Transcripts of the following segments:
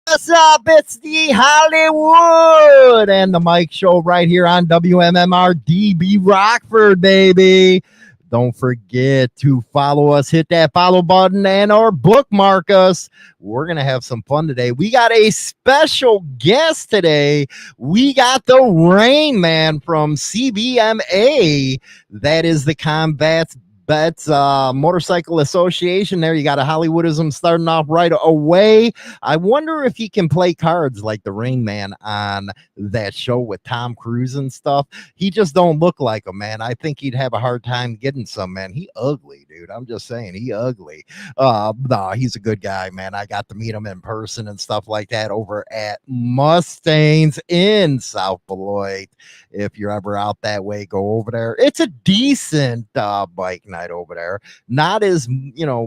What's up? It's the Hollywood and the Mike Show right here on WMMR DB Rockford, baby. Don't forget to follow us, hit that follow button, and or bookmark us. We're going to have some fun today. We got a special guest today. We got the Rainman from CBMA. That is the Combat Bets Motorcycle Association. There you got a Hollywoodism starting off right away. I wonder if he can play cards like the Rain Man on that show with Tom Cruise and stuff. He just don't look like him, man. I think he'd have a hard time getting some, man. He ugly, dude. I'm just saying, he ugly. No, he's a good guy, man. I got to meet him in person and stuff like that over at Mustangs in South Beloit. If you're ever out that way, go over there. It's a decent bike night over there. Not as,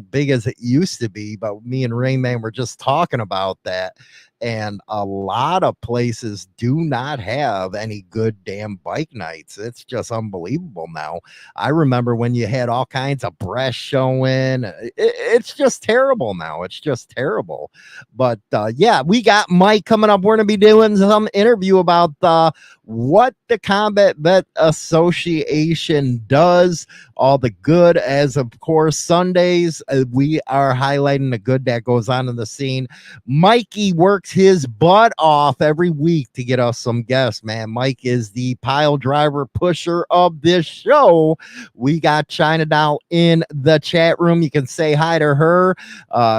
big as it used to be, but me and Rainman were just talking about that. And a lot of places do not have any good damn bike nights. It's just unbelievable now. I remember when you had all kinds of breasts showing. It's just terrible now. It's just terrible. But yeah, we got Mike coming up. We're going to be doing some interview about what the Combat Vet Association does, all the good, as of course Sundays we are highlighting the good that goes on in the scene. Mikey works his butt off every week to get us some guests, man. Mike is the pile driver pusher of this show. We got China Doll in the chat room. You can say hi to her.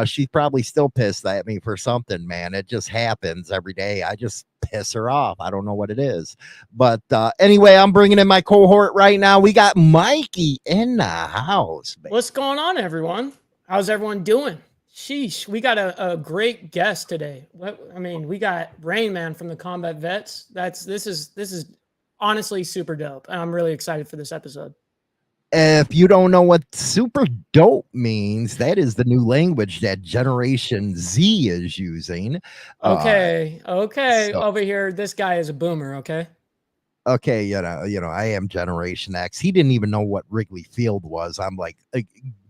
She's probably still pissed at me for something, man. It just happens every day. I just piss her off. I don't know what it is. But anyway, I'm bringing in my cohort right now. We got Mikey in the house, baby. What's going on, everyone? How's everyone doing? Sheesh, we got a great guest today. We got Rainman from the Combat Vets. This is honestly super dope. And I'm really excited for this episode. If you don't know what super dope means, that is the new language that Generation Z is using. Okay. So, over here, this guy is a boomer, okay? Okay, I am Generation X. He didn't even know what Wrigley Field was. I'm like,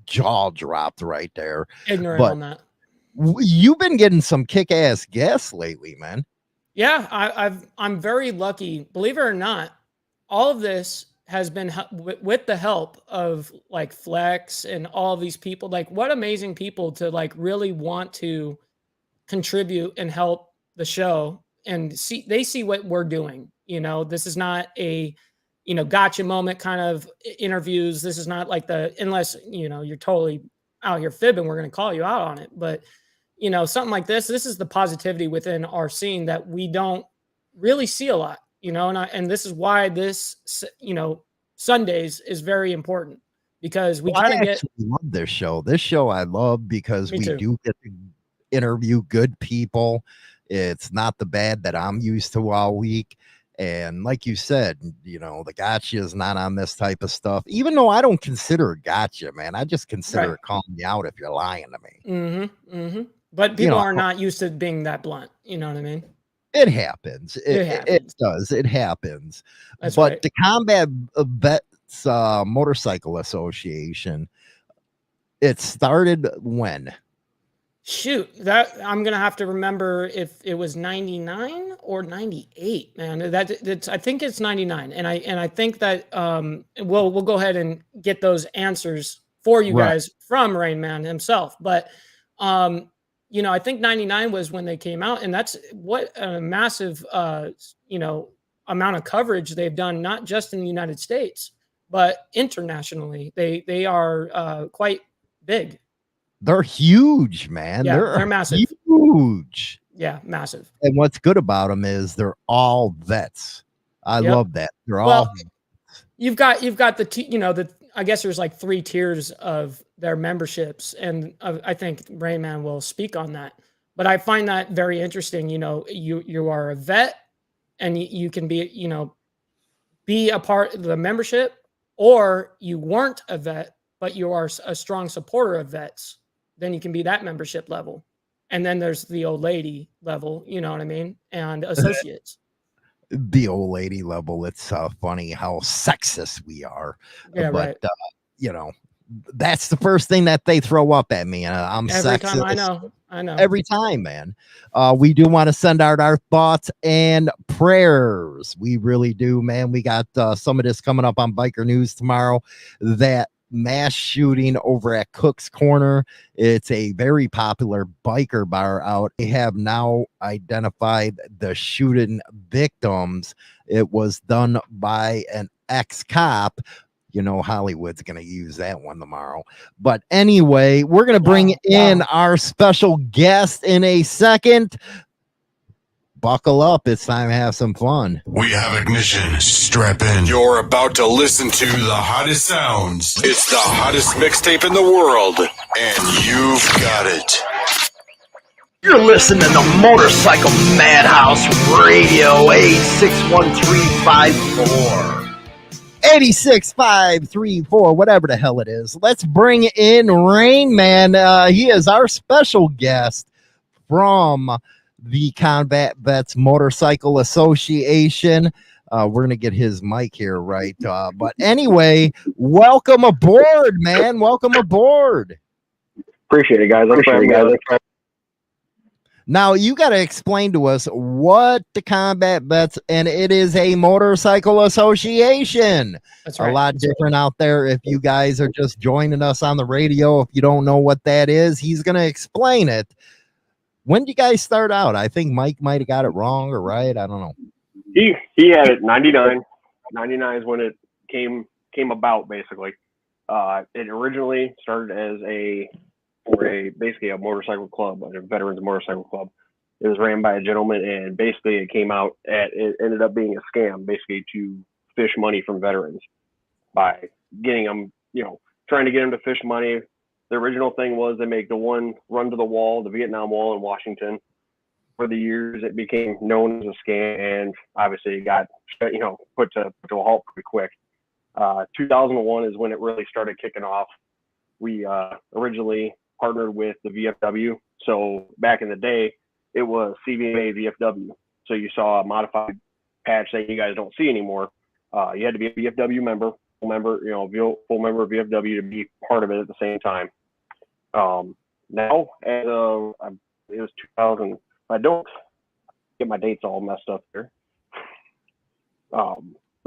jaw dropped right there. Ignorant on that. You've been getting some kick-ass guests lately, man. Yeah, I'm very lucky. Believe it or not, all of this has been with the help of like Flex and all of these people. Like, what amazing people to like really want to contribute and help the show, and they see what we're doing. This is not a gotcha moment kind of interviews. This is not like unless you're totally out here fibbing, we're going to call you out on it. But something like this is the positivity within our scene that we don't really see a lot. And this is why this, Sundays is very important, because we kind of love this show. This show I love because we do get to interview good people. It's not the bad that I'm used to all week. And like you said, the gotcha is not on this type of stuff, even though I don't consider it gotcha, man. I just consider it calling me out if you're lying to me. But people are not used to being that blunt. You know what I mean? It happens. It does. It happens. But right. The Combat Vets Motorcycle Association, it started when? Shoot, that I'm gonna have to remember if it was 99 or 98, man. I think it's 99, and I think that we'll go ahead and get those answers for you guys from Rainman himself. But I think 99 was when they came out, and that's what a massive amount of coverage they've done, not just in the United States, but internationally. They are quite big. They're huge, man. Yeah, they're massive. Huge. Yeah, massive. And what's good about them is they're all vets. I love that. They're all. You've got the I guess there's like 3 tiers of their memberships, and I think Rainman will speak on that. But I find that very interesting. You are a vet, and you can be a part of the membership, or you weren't a vet, but you are a strong supporter of vets. then you can be that membership level. And then there's the old lady level, you know what I mean? And associates. The old lady level. It's funny how sexist we are. Yeah, but right. you know, that's the first thing that they throw up at me. I'm Every sexist. time, I know. Every time, man. We do want to send out our thoughts and prayers. We really do, man. We got some of this coming up on Biker News tomorrow. That mass shooting over at Cook's Corner. It's a very popular biker bar out. They have now identified the shooting victims. It was done by an ex-cop. You know, Hollywood's going to use that one tomorrow. But anyway, we're going to bring in our special guest in a second. Buckle up. It's time to have some fun. We have ignition. Strap in. You're about to listen to the hottest sounds. It's the hottest mixtape in the world, and you've got it. You're listening to Motorcycle Madhouse Radio 861354. 86534, whatever the hell it is. Let's bring in Rainman. He is our special guest from the Combat Vets Motorcycle Association. We're going to get his mic here right. But anyway, welcome aboard, man. Welcome aboard. Appreciate it, guys. Now, you got to explain to us what the Combat Vets, and it is a motorcycle association. That's right. A lot different out there. If you guys are just joining us on the radio, if you don't know what that is, he's going to explain it. When did you guys start out? I think Mike might have got it wrong or right. I don't know. He had it 99. 99 is when it came about, basically. It originally started as basically a motorcycle club, a veterans motorcycle club. It was ran by a gentleman, and basically it came out it ended up being a scam, basically to fish money from veterans by getting them, trying to get them to fish money. The original thing was they make the one run to the wall, the Vietnam Wall in Washington. For the years, it became known as a scam, and obviously it got, put to a halt pretty quick. 2001 is when it really started kicking off. We originally partnered with the VFW. So back in the day, it was CVMA VFW. So you saw a modified patch that you guys don't see anymore. You had to be a VFW member, full member of VFW to be part of it at the same time. Now, as of, it was 2000. I don't get my dates all messed up here.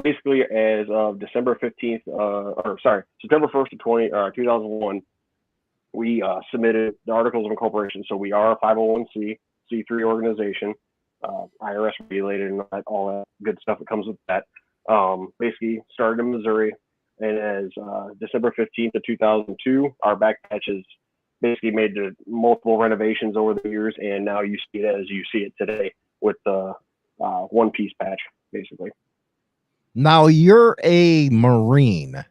Basically, as of December 15th, September 1st of 2001, we submitted the Articles of Incorporation. So we are a 501c3 organization, IRS regulated, and all that good stuff that comes with that. Basically, started in Missouri, and as December 15th of 2002, our back patches basically made the multiple renovations over the years, and now you see it as you see it today with the one-piece patch, basically. Now, you're a Marine.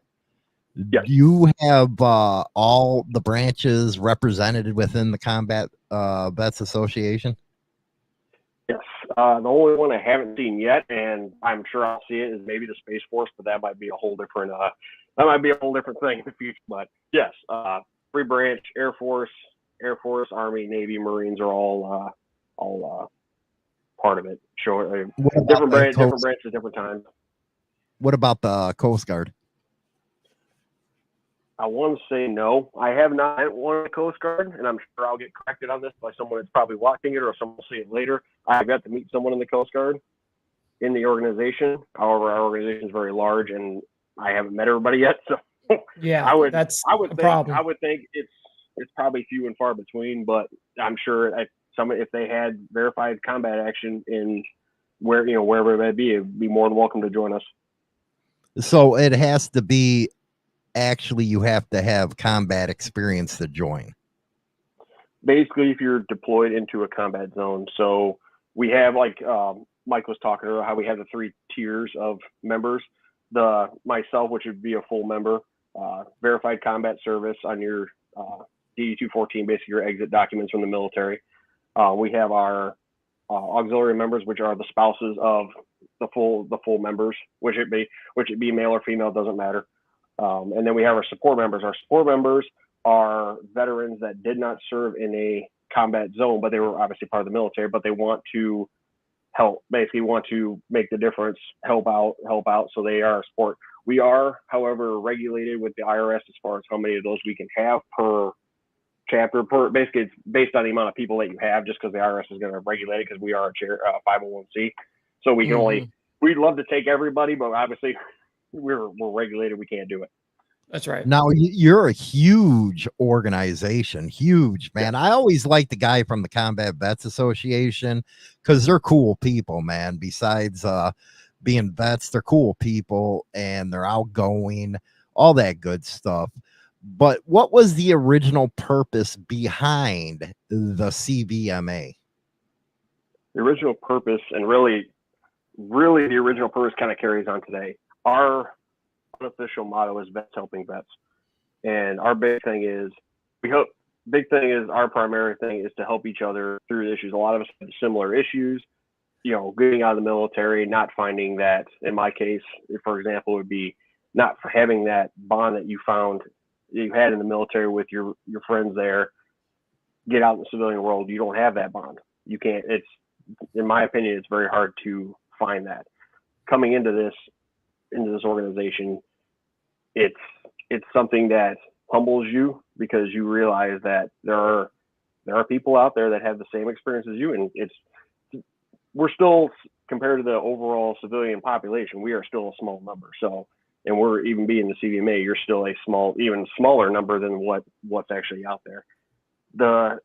Yes. You have all the branches represented within the Combat Vets Association? Yes. The only one I haven't seen yet, and I'm sure I'll see it, is maybe the Space Force, but that might be a whole different thing in the future. But yes, Free Branch, Air Force, Army, Navy, Marines are all part of it. Sure, different branches, different times. What about the Coast Guard? I want to say no. I have not had one in the Coast Guard, and I'm sure I'll get corrected on this by someone that's probably watching it, or someone will see it later. I got to meet someone in the Coast Guard in the organization. However, our organization is very large, and I haven't met everybody yet. So yeah, I would problem. I would think it's probably few and far between, but I'm sure if they had verified combat action in wherever it may be, it'd be more than welcome to join us. So it has to be, actually, you have to have combat experience to join. Basically, if you're deployed into a combat zone. So we have, like Mike was talking about, how we have the 3 tiers of members. Myself, which would be a full member, verified combat service on your DD-214, basically your exit documents from the military. We have our auxiliary members, which are the spouses of the full members, which it be male or female, doesn't matter. And then we have our support members. Our support members are veterans that did not serve in a combat zone, but they were obviously part of the military, but they want to help, basically want to make the difference, help out. So they are a sport. We are, however, regulated with the IRS as far as how many of those we can have per chapter. Basically, it's based on the amount of people that you have, just because the IRS is going to regulate it, because we are a 501c. So we can only, we'd love to take everybody, but obviously we're regulated. We can't do it. That's right. Now you're a huge organization, huge, man. I always like the guy from the Combat Vets Association, because they're cool people, man. Besides being vets, they're cool people and they're outgoing, all that good stuff. But what was the original purpose behind the CVMA? The original purpose, and really the original purpose, kind of carries on today. Our unofficial motto is vets helping vets, and our big thing is our primary thing is to help each other through the issues. A lot of us have similar issues, getting out of the military, not finding that, in my case, for example, would be not having that bond that you had in the military with your friends there. Get out in the civilian world, you don't have that bond. You can't. It's, in my opinion, it's very hard to find that. Coming into this organization, it's something that humbles you, because you realize that there are people out there that have the same experience as you, and we're still, compared to the overall civilian population, we are still a small number. So, and we're, even being the CVMA, you're still even smaller number than what's actually out there. The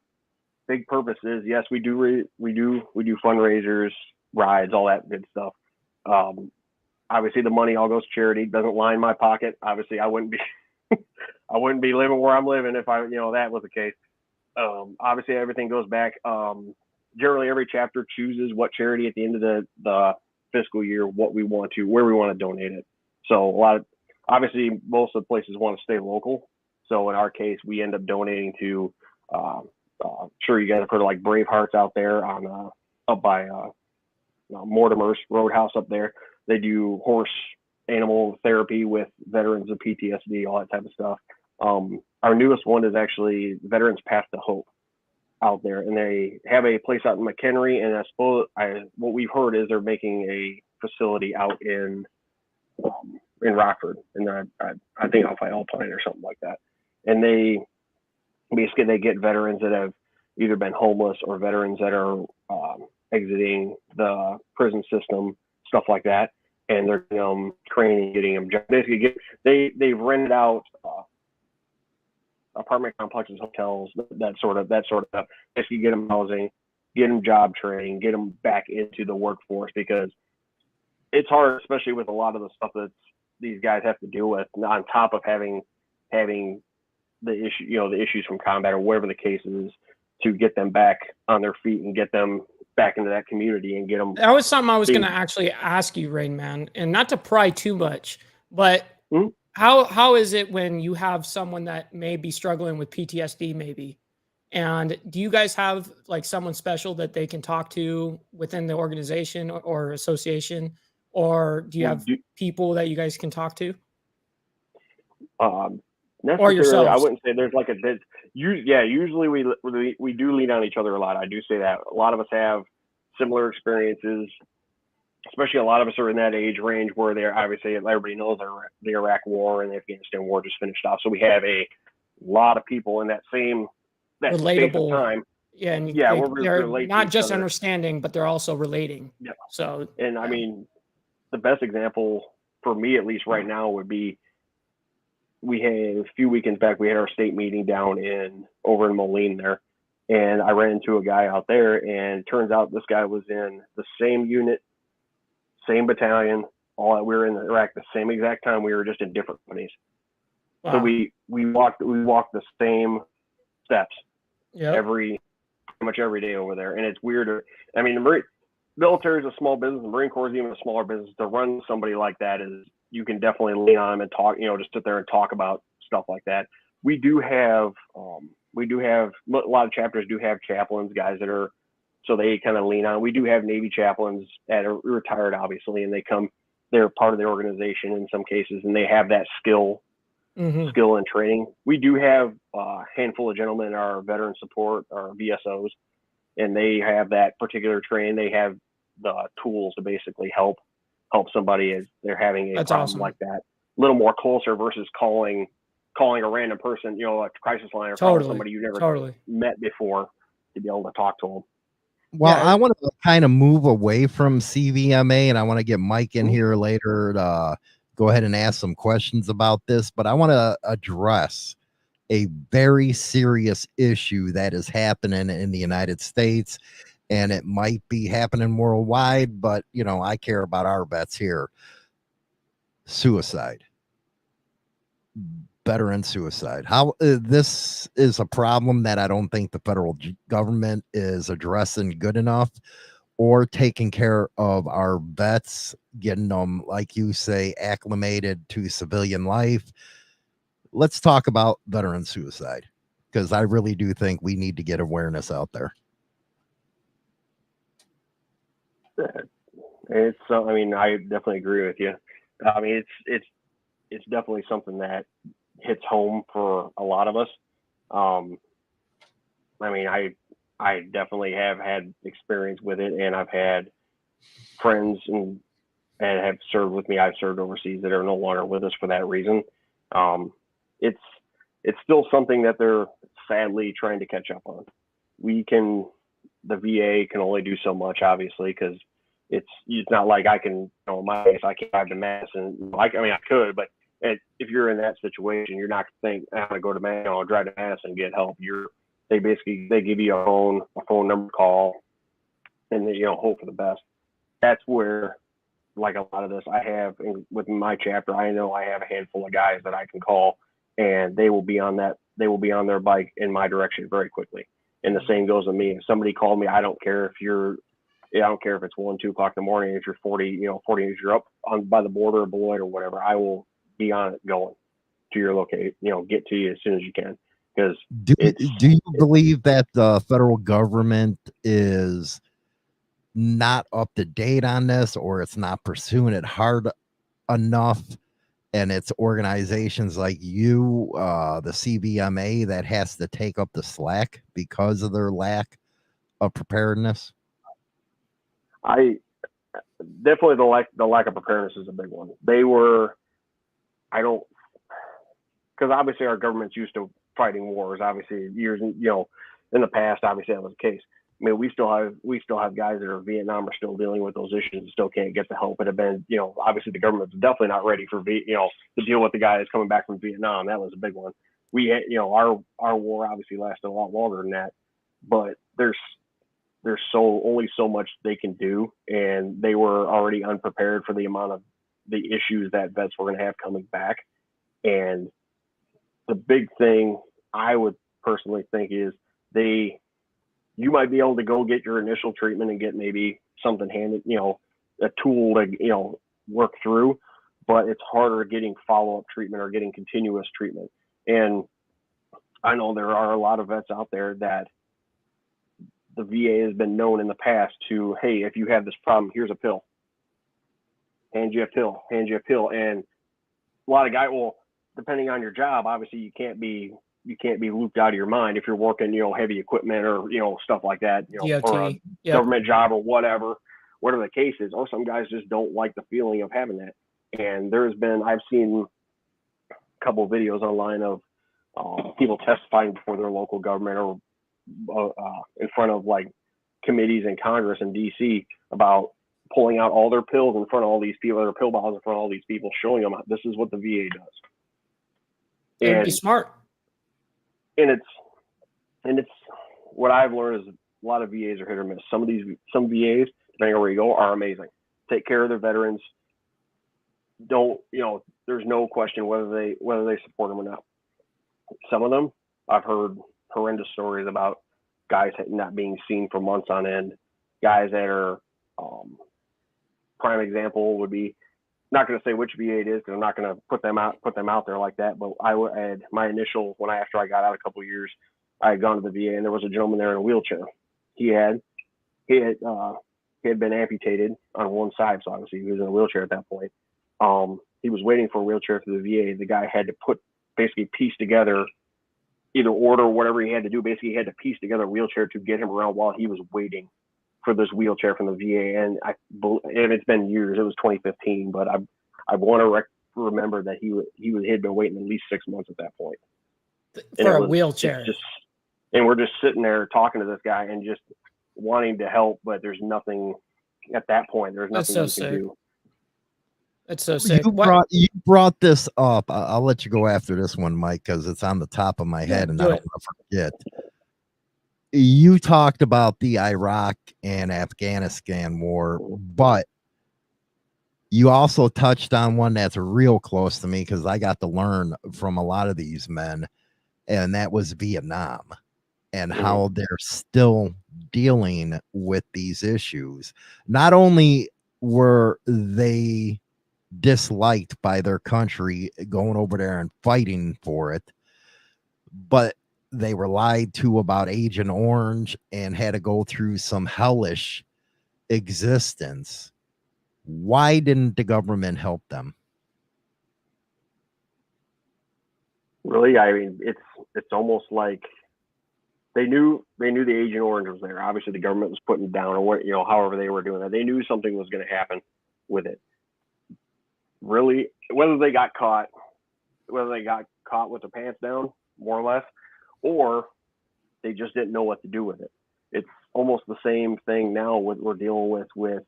big purpose is, yes, we do fundraisers, rides, all that good stuff. Obviously the money all goes to charity, doesn't line my pocket. Obviously I wouldn't be living where I'm living if that was the case. Obviously everything goes back. Generally every chapter chooses what charity at the end of the fiscal year, where we want to donate it. So obviously most of the places want to stay local. So in our case, we end up donating to, sure you guys have heard of like Brave Hearts out there up by Mortimer's Roadhouse up there. They do horse animal therapy with veterans of PTSD, all that type of stuff. Our newest one is actually Veterans Path to Hope out there, and they have a place out in McHenry, and I suppose what we've heard is they're making a facility out in Rockford, and I think off by Alpine or something like that. And they get veterans that have either been homeless or veterans that are exiting the prison system, stuff like that, and they're training, getting them basically they've rented out apartment complexes, hotels, that sort of basically get them housing, get them job training, get them back into the workforce, because it's hard, especially with a lot of the stuff that these guys have to deal with, on top of having the issue, the issues from combat or whatever the case is, to get them back on their feet and get them back into that community and get them. That was something I was going to actually ask you, Rainman, and not to pry too much, but how is it when you have someone that may be struggling with PTSD, maybe, and do you guys have like someone special that they can talk to within the organization or association, or do you have people that you guys can talk to? Or yourselves? I wouldn't say there's like a bit. Usually we do lean on each other a lot. I do say that a lot of us have similar experiences, especially a lot of us are in that age range where they're, obviously everybody knows the Iraq War and the Afghanistan War just finished off. So we have a lot of people in that relatable time. Yeah, and they're not just understanding, but they're also relating. Yeah. So, and I mean, the best example for me, at least right now, would be, we had a few weekends back, we had our state meeting over in Moline there, and I ran into a guy out there, and it turns out this guy was in the same unit, same battalion, we were in Iraq the same exact time. We were just in different companies. Wow. So we walked the same steps pretty much every day over there. And it's weird. I mean, the military is a small business. The Marine Corps is even a smaller business. To run somebody like that is, you can definitely lean on them and talk, just sit there and talk about stuff like that. We do have a lot of chapters do have chaplains, guys that are, so they kind of lean on. We do have Navy chaplains that are retired, obviously, and they're part of the organization in some cases, and they have that skill skill and training. We do have a handful of gentlemen in our veteran support, our VSOs, and they have that particular training. They have the tools to basically help somebody as they're having a problem like that. A little more closer versus calling a random person, a crisis line, or calling somebody you never met before to be able to talk to them. Well, I want to kind of move away from CVMA, and I want to get Mike in here later to go ahead and ask some questions about this, but I want to address a very serious issue that is happening in the United States, and it might be happening worldwide, but, I care about our vets here. Suicide. Veteran suicide. How this is a problem that I don't think the federal government is addressing good enough, or taking care of our vets, getting them, like you say, acclimated to civilian life. Let's talk about veteran suicide, because I really do think we need to get awareness out there. It's I definitely agree with you. It's definitely something that hits home for a lot of us. I definitely have had experience with it, and I've had friends and have served with me. I've served overseas that are no longer with us for that reason. It's still something that they're sadly trying to catch up on. The VA can only do so much, obviously, because it's not like I can, in my case, I can't drive to Mass, and I could, but if you're in that situation, you're not going to think, I'm going to go to Mass, I'll drive to Mass and get help. They give you a phone number call, and then, hope for the best. That's where, like a lot of this, I have with my chapter, I know I have a handful of guys that I can call, and they will be on their bike in my direction very quickly. And the same goes with me. If somebody called me, I don't care if it's 1, 2 o'clock in the morning, if you're 40 years, you're up by the border or Beloit or whatever, I will be on it going to your location, get to you as soon as you can. Because do you believe that the federal government is not up to date on this, or it's not pursuing it hard enough, and it's organizations like you, the CVMA, that has to take up the slack because of their lack of preparedness? I definitely the lack of preparedness is a big one. Because obviously our government's used to fighting wars. Obviously, years in the past, obviously that was the case. We still have guys that are in Vietnam are still dealing with those issues and still can't get the help. It had been, obviously the government's definitely not ready for to deal with the guy that's coming back from Vietnam. That was a big one. We had, our war obviously lasted a lot longer than that, but there's only so much they can do, and they were already unprepared for the amount of the issues that vets were going to have coming back. And the big thing I would personally think is you might be able to go get your initial treatment and get maybe something handed, a tool to, work through, but it's harder getting follow-up treatment or getting continuous treatment. And I know there are a lot of vets out there that the VA has been known in the past to, hey, if you have this problem, here's a pill. Hand you a pill. And a lot of guys, depending on your job, obviously you can't be looped out of your mind if you're working, heavy equipment or, stuff like that, or a government job or whatever the case is. Or some guys just don't like the feeling of having that. And I've seen a couple of videos online of people testifying before their local government or in front of like committees in Congress and DC about pulling out all their pills in front of all these people, their pill bottles in front of all these people, showing them this is what the VA does. It would be smart. And it's what I've learned is a lot of VAs are hit or miss. Some VAs, depending on where you go, are amazing. Take care of their veterans. There's no question whether they support them or not. Some of them, I've heard horrendous stories about guys not being seen for months on end. Guys that are, prime example would be, not going to say which VA it is because I'm not going to put them out there like that. But I had my initial after I got out a couple of years, I had gone to the VA and there was a gentleman there in a wheelchair. He had been amputated on one side, so obviously he was in a wheelchair at that point. He was waiting for a wheelchair through the VA. The guy had to put basically piece together, either order whatever he had to do. Basically, he had to piece together a wheelchair to get him around while he was waiting for this wheelchair from the VA. And it's been years. It was 2015, but I want to remember that he'd been waiting at least 6 months at that point for a wheelchair. And we're just sitting there talking to this guy and just wanting to help, but there's nothing at that point. There's nothing you can do. It's so sick. You brought this up. I'll let you go after this one, Mike, because it's on the top of my head and I don't want to forget. You talked about the Iraq and Afghanistan war, but you also touched on one that's real close to me because I got to learn from a lot of these men, and that was Vietnam and how they're still dealing with these issues. Not only were they disliked by their country going over there and fighting for it, but they were lied to about Agent Orange and had to go through some hellish existence. Why didn't the government help them? Really, I mean, it's almost like they knew the Agent Orange was there. Obviously, the government was putting down, or however they were doing that. They knew something was going to happen with it. Really, whether they got caught with their pants down, more or less, or they just didn't know what to do with it. It's almost the same thing now we're dealing with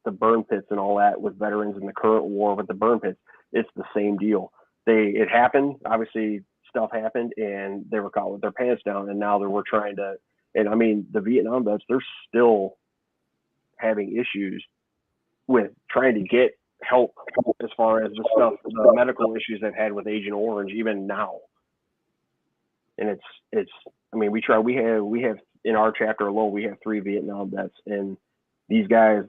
the burn pits and all that with veterans in the current war with the burn pits. It's the same deal. It happened, obviously stuff happened, and they were caught with their pants down, and now they were trying to, and I mean, the Vietnam vets, they're still having issues with trying to get help as far as the medical issues they've had with Agent Orange, even now. And it's I mean, we have in our chapter alone, we have 3 Vietnam vets, and these guys,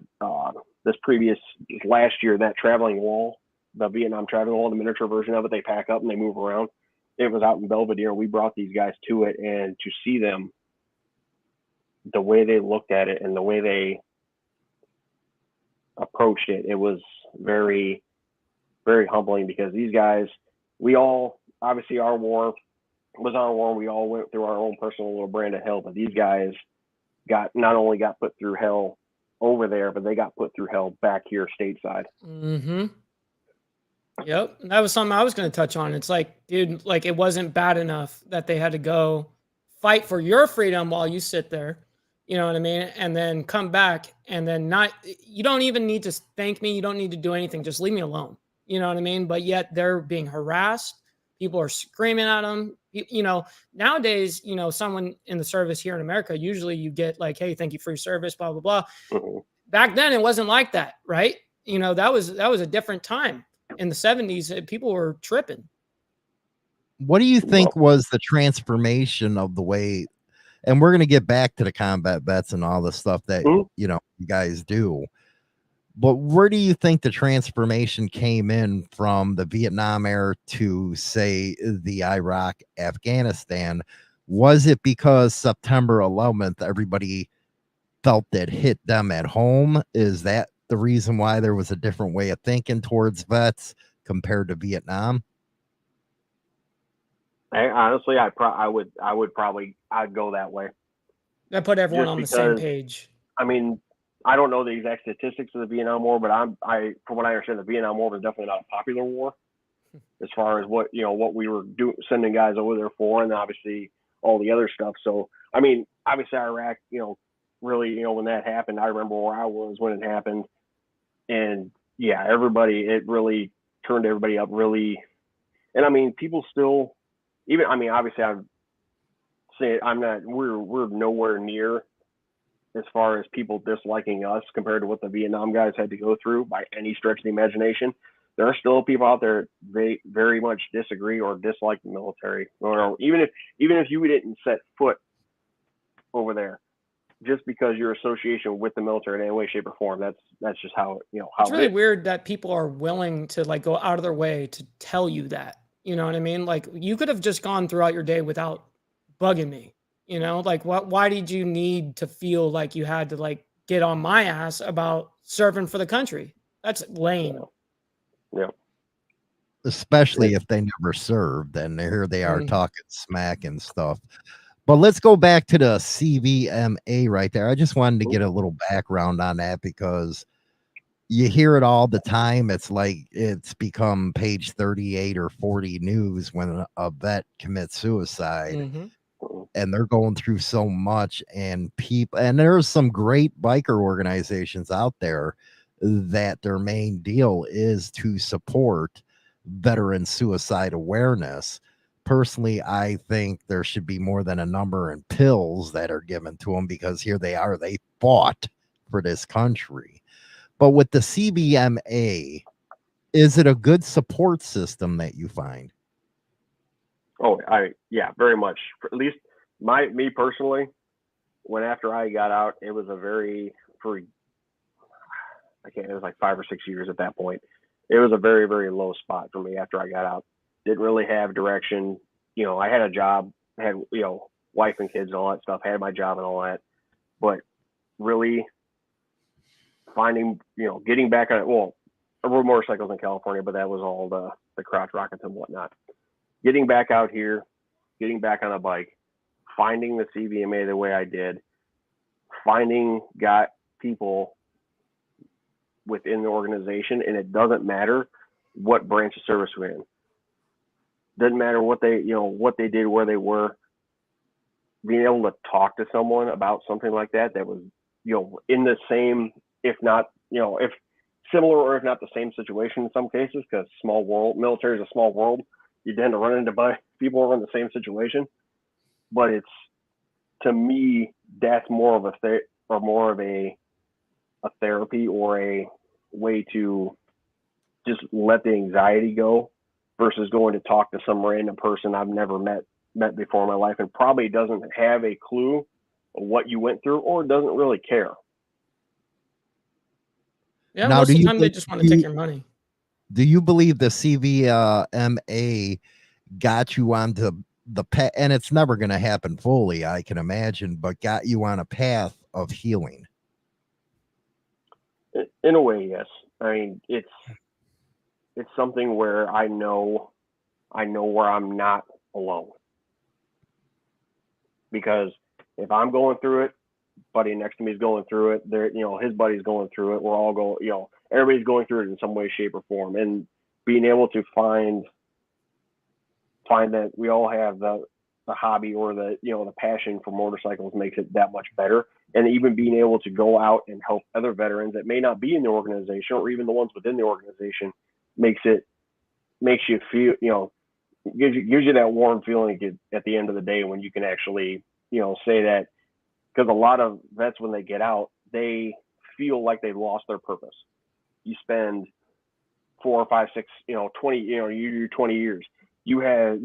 last year, that traveling wall, the Vietnam traveling wall, the miniature version of it, they pack up and they move around. It was out in Belvedere. We brought these guys to it, and to see them, the way they looked at it and the way they approached it, it was very, very humbling, because these guys, we all, obviously our war was our war. We all went through our own personal little brand of hell, but these guys not only got put through hell over there, but they got put through hell back here stateside. Mm-hmm. Yep. That was something I was going to touch on. It's like, dude, like, it wasn't bad enough that they had to go fight for your freedom while you sit there, you know what I mean? And then come back, and then you don't even need to thank me. You don't need to do anything. Just leave me alone. You know what I mean? But yet they're being harassed. People are screaming at them. Nowadays, someone in the service here in America, usually you get like, hey, thank you for your service, blah, blah, blah. Mm-hmm. Back then, it wasn't like that, right? That was a different time. In the 70s, people were tripping. What do you think was the transformation of the way, and we're going to get back to the combat vets and all the stuff that, you guys do, but where do you think the transformation came in from the Vietnam era to, say, the Iraq, Afghanistan? Was it because September 11th, everybody felt that hit them at home? Is that the reason why there was a different way of thinking towards vets compared to Vietnam? Honestly, I'd go that way. That put everyone on the same page. I mean, I don't know the exact statistics of the Vietnam War, but from what I understand, the Vietnam War was definitely not a popular war as far as what we were sending guys over there for, and obviously all the other stuff. So, I mean, obviously Iraq, really, when that happened, I remember where I was when it happened, and yeah, it really turned everybody up really. And I mean, people still, obviously we're nowhere near as far as people disliking us compared to what the Vietnam guys had to go through by any stretch of the imagination. There are still people out there that very much disagree or dislike the military, or even if you didn't set foot over there, just because your association with the military in any way, shape, or form. That's just how it's really weird that people are willing to like go out of their way to tell you that. You know what I mean? Like, you could have just gone throughout your day without bugging me. Like, why did you need to feel like you had to like get on my ass about serving for the country? That's lame. Yeah. especially if they never served. And here they are Mm. talking smack and stuff. But let's go back to the CVMA right there. I just wanted to get a little background on that because you hear it all the time. It's like it's become page 38 or 40 news when a vet commits suicide. Mm-hmm. And they're going through so much, and people, and there's some great biker organizations out there that their main deal is to support veteran suicide awareness. Personally, I think there should be more than a number and pills that are given to them, because here they are, they fought for this country. But with the CBMA, is it a good support system that you find? Oh, yeah, very much. At least me personally, when after I got out, it was it was like 5 or 6 years at that point. It was a very, very low spot for me after I got out. Didn't really have direction. I had a job, had, wife and kids and all that stuff, had my job and all that. But really finding, getting back on it. Well, I rode motorcycles in California, but that was all the crotch rockets and whatnot. Getting back out here, getting back on a bike, finding the CVMA the way I did, got people within the organization, and it doesn't matter what branch of service we're in. Doesn't matter what they did, where they were. Being able to talk to someone about something like that was, in the same, if not, if similar or if not the same situation in some cases, because small world, military is a small world. You tend to run into people who are in the same situation, but it's, to me, that's more of a therapy or a way to just let the anxiety go versus going to talk to some random person I've never met before in my life and probably doesn't have a clue of what you went through or doesn't really care. Yeah, Now, most of the time they just want to take your money. Do you believe the CVMA got you onto the path, and it's never going to happen fully, I can imagine, but got you on a path of healing? In a way, yes. I mean, it's something where I know where I'm not alone. Because if I'm going through it, buddy next to me is going through it, his buddy's going through it, we're all going, everybody's going through it in some way, shape, or form. And being able to find that we all have the hobby or the passion for motorcycles makes it that much better. And even being able to go out and help other veterans that may not be in the organization or even the ones within the organization makes you feel, gives you that warm feeling at the end of the day when you can actually, say that, because a lot of vets, when they get out, they feel like they lost their purpose. You spend 4 or 5, 6, 20, you 20 years. You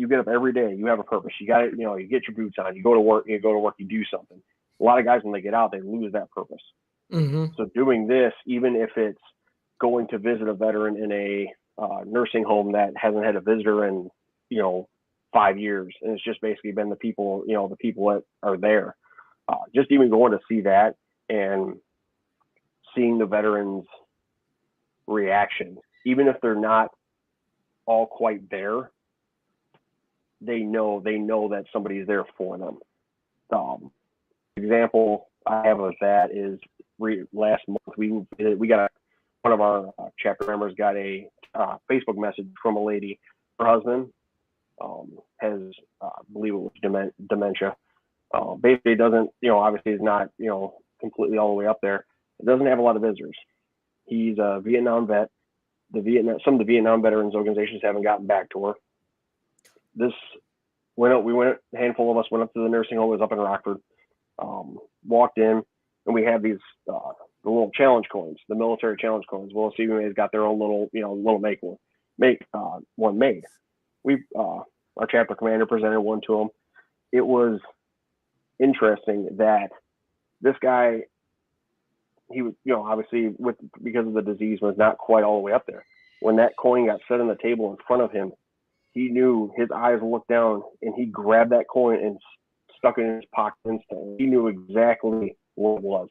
get up every day. You have a purpose. You got it. You get your boots on. You go to work. You do something. A lot of guys, when they get out, they lose that purpose. Mm-hmm. So doing this, even if it's going to visit a veteran in a nursing home that hasn't had a visitor in 5 years, and it's just basically been the people that are there. Just even going to see that and seeing the veterans' reaction, even if they're not all quite there, they know that somebody's there for them. Example I have of that is last month we got one of our chapter members got a Facebook message from a lady. Her husband has, I believe it was dementia. Basically doesn't, obviously is not, completely all the way up there. It doesn't have a lot of visitors. He's a Vietnam vet. Some of the Vietnam veterans organizations haven't gotten back to her. A handful of us went up to the nursing home. It was up in Rockford. Walked in, and we have these the little challenge coins, the military challenge coins. Well, CVMA's got their own little one made. Our chapter commander presented one to him. It was interesting that this guy, he was, obviously because of the disease, was not quite all the way up there. When that coin got set on the table in front of him, he knew, his eyes looked down, and he grabbed that coin and stuck it in his pocket instantly. He knew exactly what it was.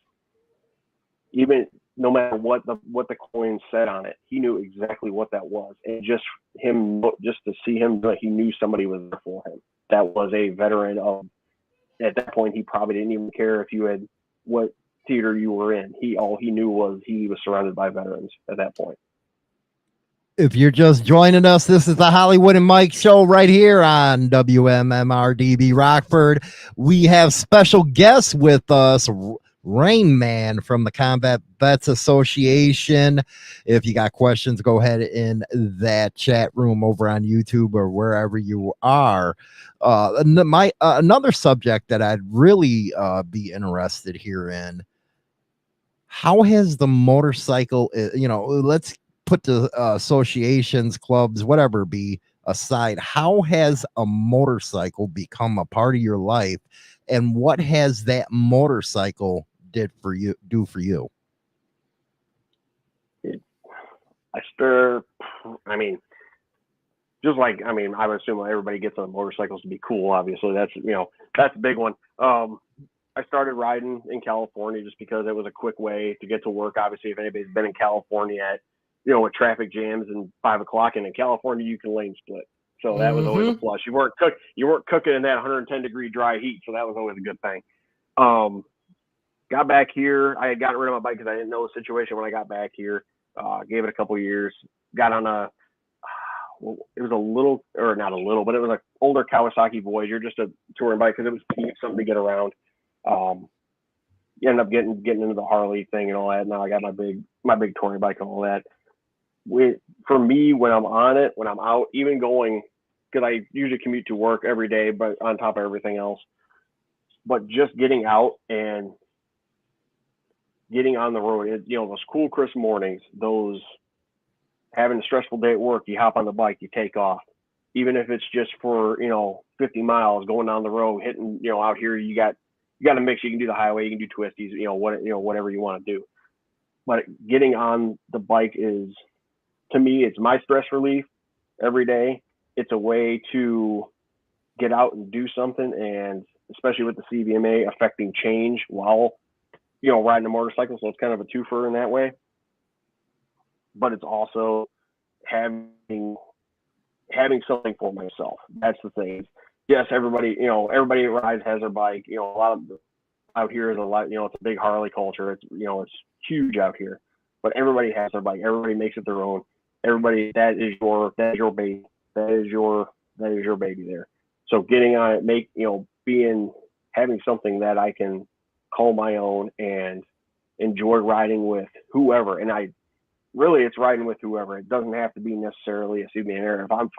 Even no matter what the coin said on it, he knew exactly what that was. And just to see him, he knew somebody was there for him. That was a veteran of. At that point, he probably didn't even care if you had what theater you were in. All he knew was he was surrounded by veterans at that point. If you're just joining us, this is the Hollywood and Mike show right here on WMMRDB Rockford. We have special guests with us, Rainman from the Combat Vets Association. If you got questions, go ahead in that chat room over on YouTube or wherever you are. Another subject that I'd really be interested here in, how has the motorcycle, let's put the associations, clubs, whatever be aside, how has a motorcycle become a part of your life, and what has that motorcycle do for you? I would assume everybody gets on motorcycles to be cool. Obviously, that's a big one. I started riding in California just because it was a quick way to get to work. Obviously, if anybody's been in California at, with traffic jams and 5 o'clock, and in California you can lane split, so that was always a plus. You weren't cooking in that 110-degree dry heat, so that was always a good thing. Got back here. I had gotten rid of my bike because I didn't know the situation when I got back here. Gave it a couple years. Got on it was a little, or not a little, but it was an older Kawasaki Voyager, just a touring bike because it was cheap, something to get around. You end up getting into the Harley thing and all that. Now I got my big touring bike and all that. For me, when I'm on it, when I'm out, even going, because I usually commute to work every day, but on top of everything else, but just getting out and getting on the road, those cool, crisp mornings, those having a stressful day at work, you hop on the bike, you take off, even if it's just for 50 miles going down the road, hitting out here. You got a mix. You can do the highway, you can do twisties, whatever you want to do. But getting on the bike is, to me, it's my stress relief every day. It's a way to get out and do something, and especially with the CVMA affecting change while riding a motorcycle, so it's kind of a twofer in that way. But it's also having something for myself. That's the thing. Yes, everybody that rides has their bike. A lot of out here is a lot. It's a big Harley culture. It's it's huge out here. But everybody has their bike. Everybody makes it their own. Everybody, that is your baby. That is your baby there. So getting on it, having something that I can call my own and enjoy riding with whoever. And it's riding with whoever. It doesn't have to be necessarily a CBN. If I'm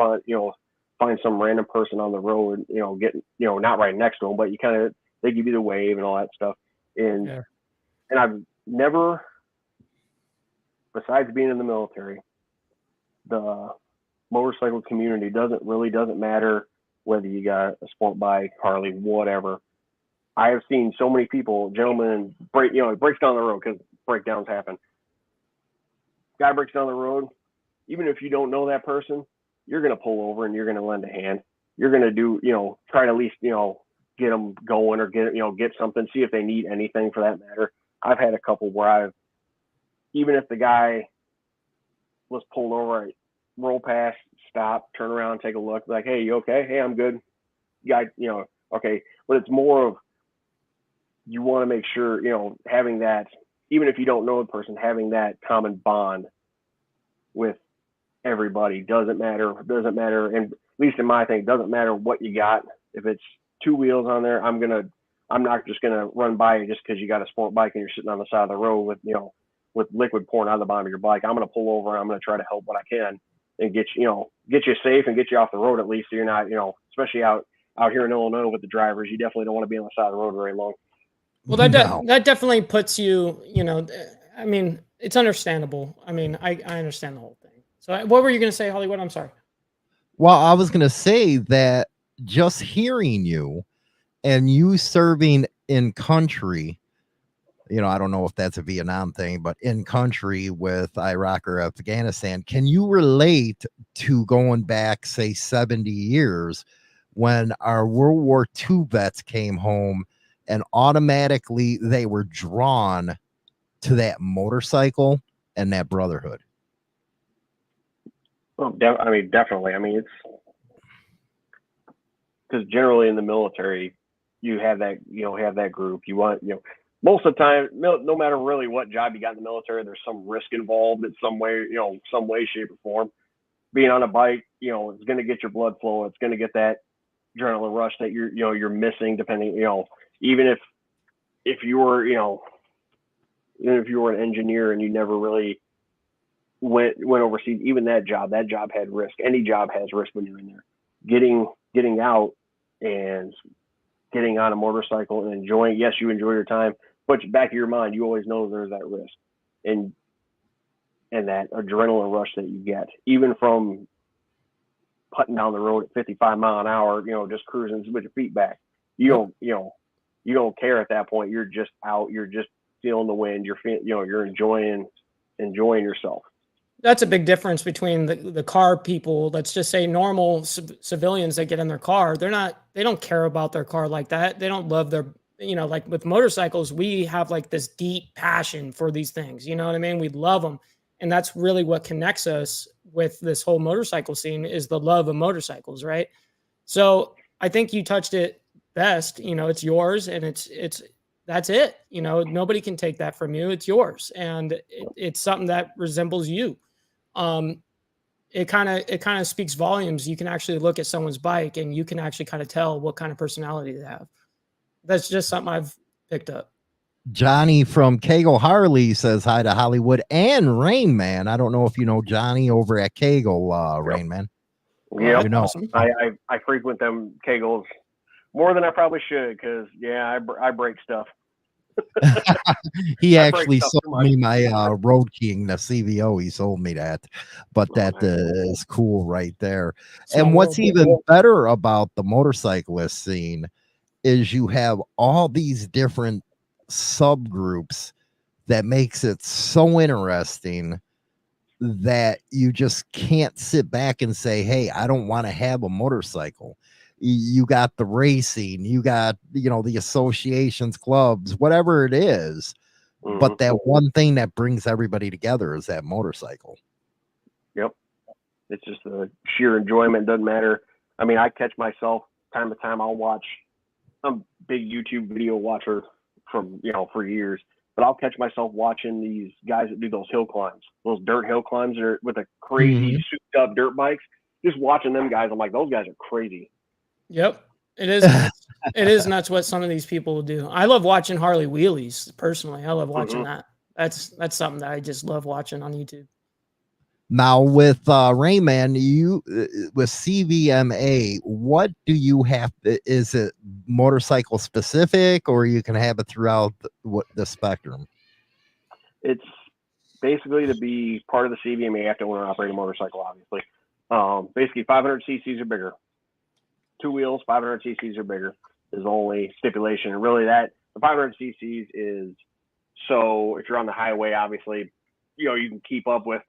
find some random person on the road, not right next to them, but they give you the wave and all that stuff. And I've never, besides being in the military, the motorcycle community doesn't matter whether you got a sport bike, Harley, whatever. I have seen so many people, gentlemen, breaks down the road because breakdowns happen. Guy breaks down the road, even if you don't know that person, you're going to pull over and you're going to lend a hand. You're going to do, try to at least, get them going or get something, see if they need anything for that matter. I've had a couple where even if the guy was pulled over, I roll past, stop, turn around, take a look, like, hey, you okay? Hey, I'm good. Guy, okay. But it's more of, you want to make sure, having that, even if you don't know the person, having that common bond with everybody doesn't matter. And at least in my thing, it doesn't matter what you got. If it's two wheels on there, I'm not just gonna run by you just because you got a sport bike and you're sitting on the side of the road with liquid pouring out of the bottom of your bike. I'm gonna pull over and I'm gonna try to help what I can and get you safe and get you off the road at least, so you're not, especially out here in Illinois with the drivers, you definitely don't want to be on the side of the road very long. Well, that definitely puts you, I mean, it's understandable. I mean, I understand the whole thing. So what were you going to say, Hollywood? I'm sorry. Well, I was going to say that just hearing you and you serving in country, I don't know if that's a Vietnam thing, but in country with Iraq or Afghanistan, can you relate to going back, say, 70 years when our World War II vets came home and automatically they were drawn to that motorcycle and that brotherhood? Well, definitely. I mean, it's because generally in the military, you have that group. You want, most of the time, no matter really what job you got in the military, there's some risk involved in some way, some way, shape, or form. Being on a bike, it's going to get your blood flow. It's going to get that adrenaline rush that you're missing. Depending, even if you were, even if you were an engineer and you never really went overseas, even that job had risk. Any job has risk when you're in there. Getting out and getting on a motorcycle and enjoying. Yes, you enjoy your time, but back of your mind, you always know there's that risk and that adrenaline rush that you get, even from putting down the road at 55 mile an hour, just cruising with your feet back. You don't care at that point. You're just out. You're just feeling the wind. You're enjoying yourself. That's a big difference between the car people. Let's just say normal civilians that get in their car. They don't care about their car like that. They don't love their, like with motorcycles, we have like this deep passion for these things. You know what I mean? We love them. And that's really what connects us with this whole motorcycle scene is the love of motorcycles. Right. So I think you touched it best. It's yours and that's it. Nobody can take that from you. It's yours. And it's something that resembles you. It kind of speaks volumes. You can actually look at someone's bike and you can actually kind of tell what kind of personality they have. That's just something I've picked up. Johnny from Kegel Harley says hi to Hollywood and Rainman. I don't know if you know Johnny over at Kegel, Rainman. Yeah, Awesome. I frequent them Kegels more than I probably should because I break stuff. He actually sold me my Road King, the CVO. He sold me that, but that is cool right there. And what's even better about the motorcyclist scene is you have all these different subgroups that makes it so interesting that you just can't sit back and say, hey, I don't want to have a motorcycle. You got the racing, you got, the associations, clubs, whatever it is. Mm-hmm. But that one thing that brings everybody together is that motorcycle. Yep. It's just the sheer enjoyment. Doesn't matter. I mean, I catch myself time to time. I'll watch. I'm a big YouTube video watcher for years, but I'll catch myself watching these guys that do those hill climbs, those dirt hill climbs with the crazy souped up dirt bikes. Just watching them guys, I'm like, those guys are crazy. Yep. It is. It is nuts what some of these people will do. I love watching Harley wheelies personally. I love watching that. That's something that I just love watching on YouTube. Now with Rainman, with CVMA, what do you have? Is it motorcycle specific, or you can have it throughout the spectrum? It's basically to be part of the CVMA, you have to own and operate a motorcycle, obviously. Basically 500 cc's or bigger. 2 wheels, 500 cc's or bigger is the only stipulation. And really the 500 cc's is so if you're on the highway, obviously, you can keep up with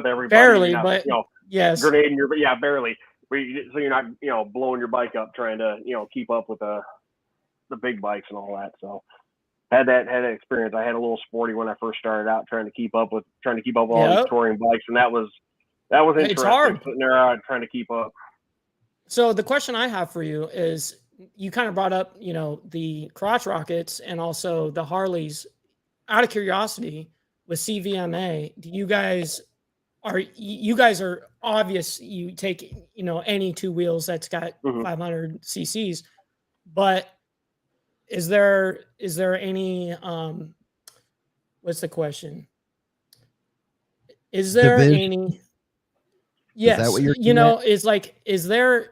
everybody. Barely, not, but yes. Grenade in barely. So you're not, blowing your bike up trying to, keep up with the big bikes and all that. So had that experience. I had a little sporty when I first started out trying to keep up with all these touring bikes. And that was interesting. It's hard sitting there trying to keep up. So the question I have for you is, you kind of brought up, the crotch rockets and also the Harleys. Out of curiosity, with CVMA, you guys are obvious. You take, any 2 wheels that's got 500 cc's, but is there any, what's the question? Is there any, yes, is that what you're is there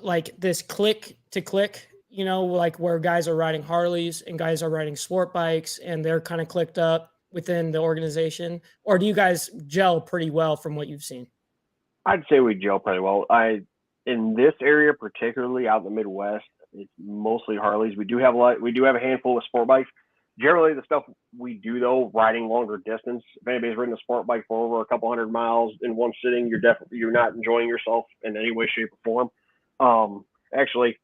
like this click to click, like where guys are riding Harleys and guys are riding sport bikes and they're kind of clicked up within the organization, or do you guys gel pretty well from what you've seen? I'd say we gel pretty well. In this area, particularly out in the Midwest, it's mostly Harleys. We do have a handful of sport bikes. Generally, the stuff we do though, riding longer distance. If anybody's ridden a sport bike for over a couple hundred miles in one sitting, you're not enjoying yourself in any way, shape, or form. Actually,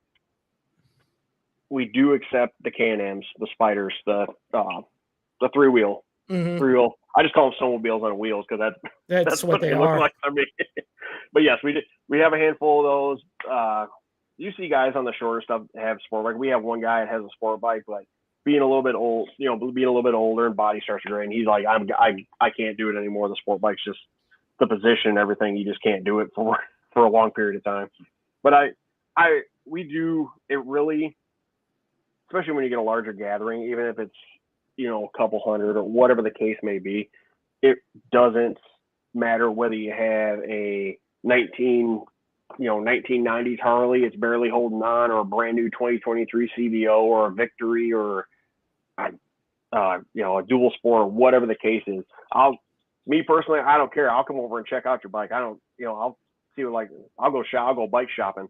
we do accept the Can-Ams, the Spiders, the the 3-wheel. Mhm. 3-wheel. I just call them snowmobiles on wheels because That's what they look are. like to me. But yes, we have a handful of those. You see guys on the shorter stuff have sport bike. We have one guy that has a sport bike, but being a little bit old, being a little bit older and body starts to drain. He's like, I can't do it anymore. The sport bike's just the position and everything. You just can't do it for a long period of time. But we do it really, especially when you get a larger gathering, even if it's, a couple hundred or whatever the case may be, it doesn't matter whether you have a 1990s Harley, it's barely holding on, or a brand new 2023 CVO, or a Victory, or a dual sport, or whatever the case is. Me personally, I don't care. I'll come over and check out your bike. I don't, I'll see what, I'll go bike shopping.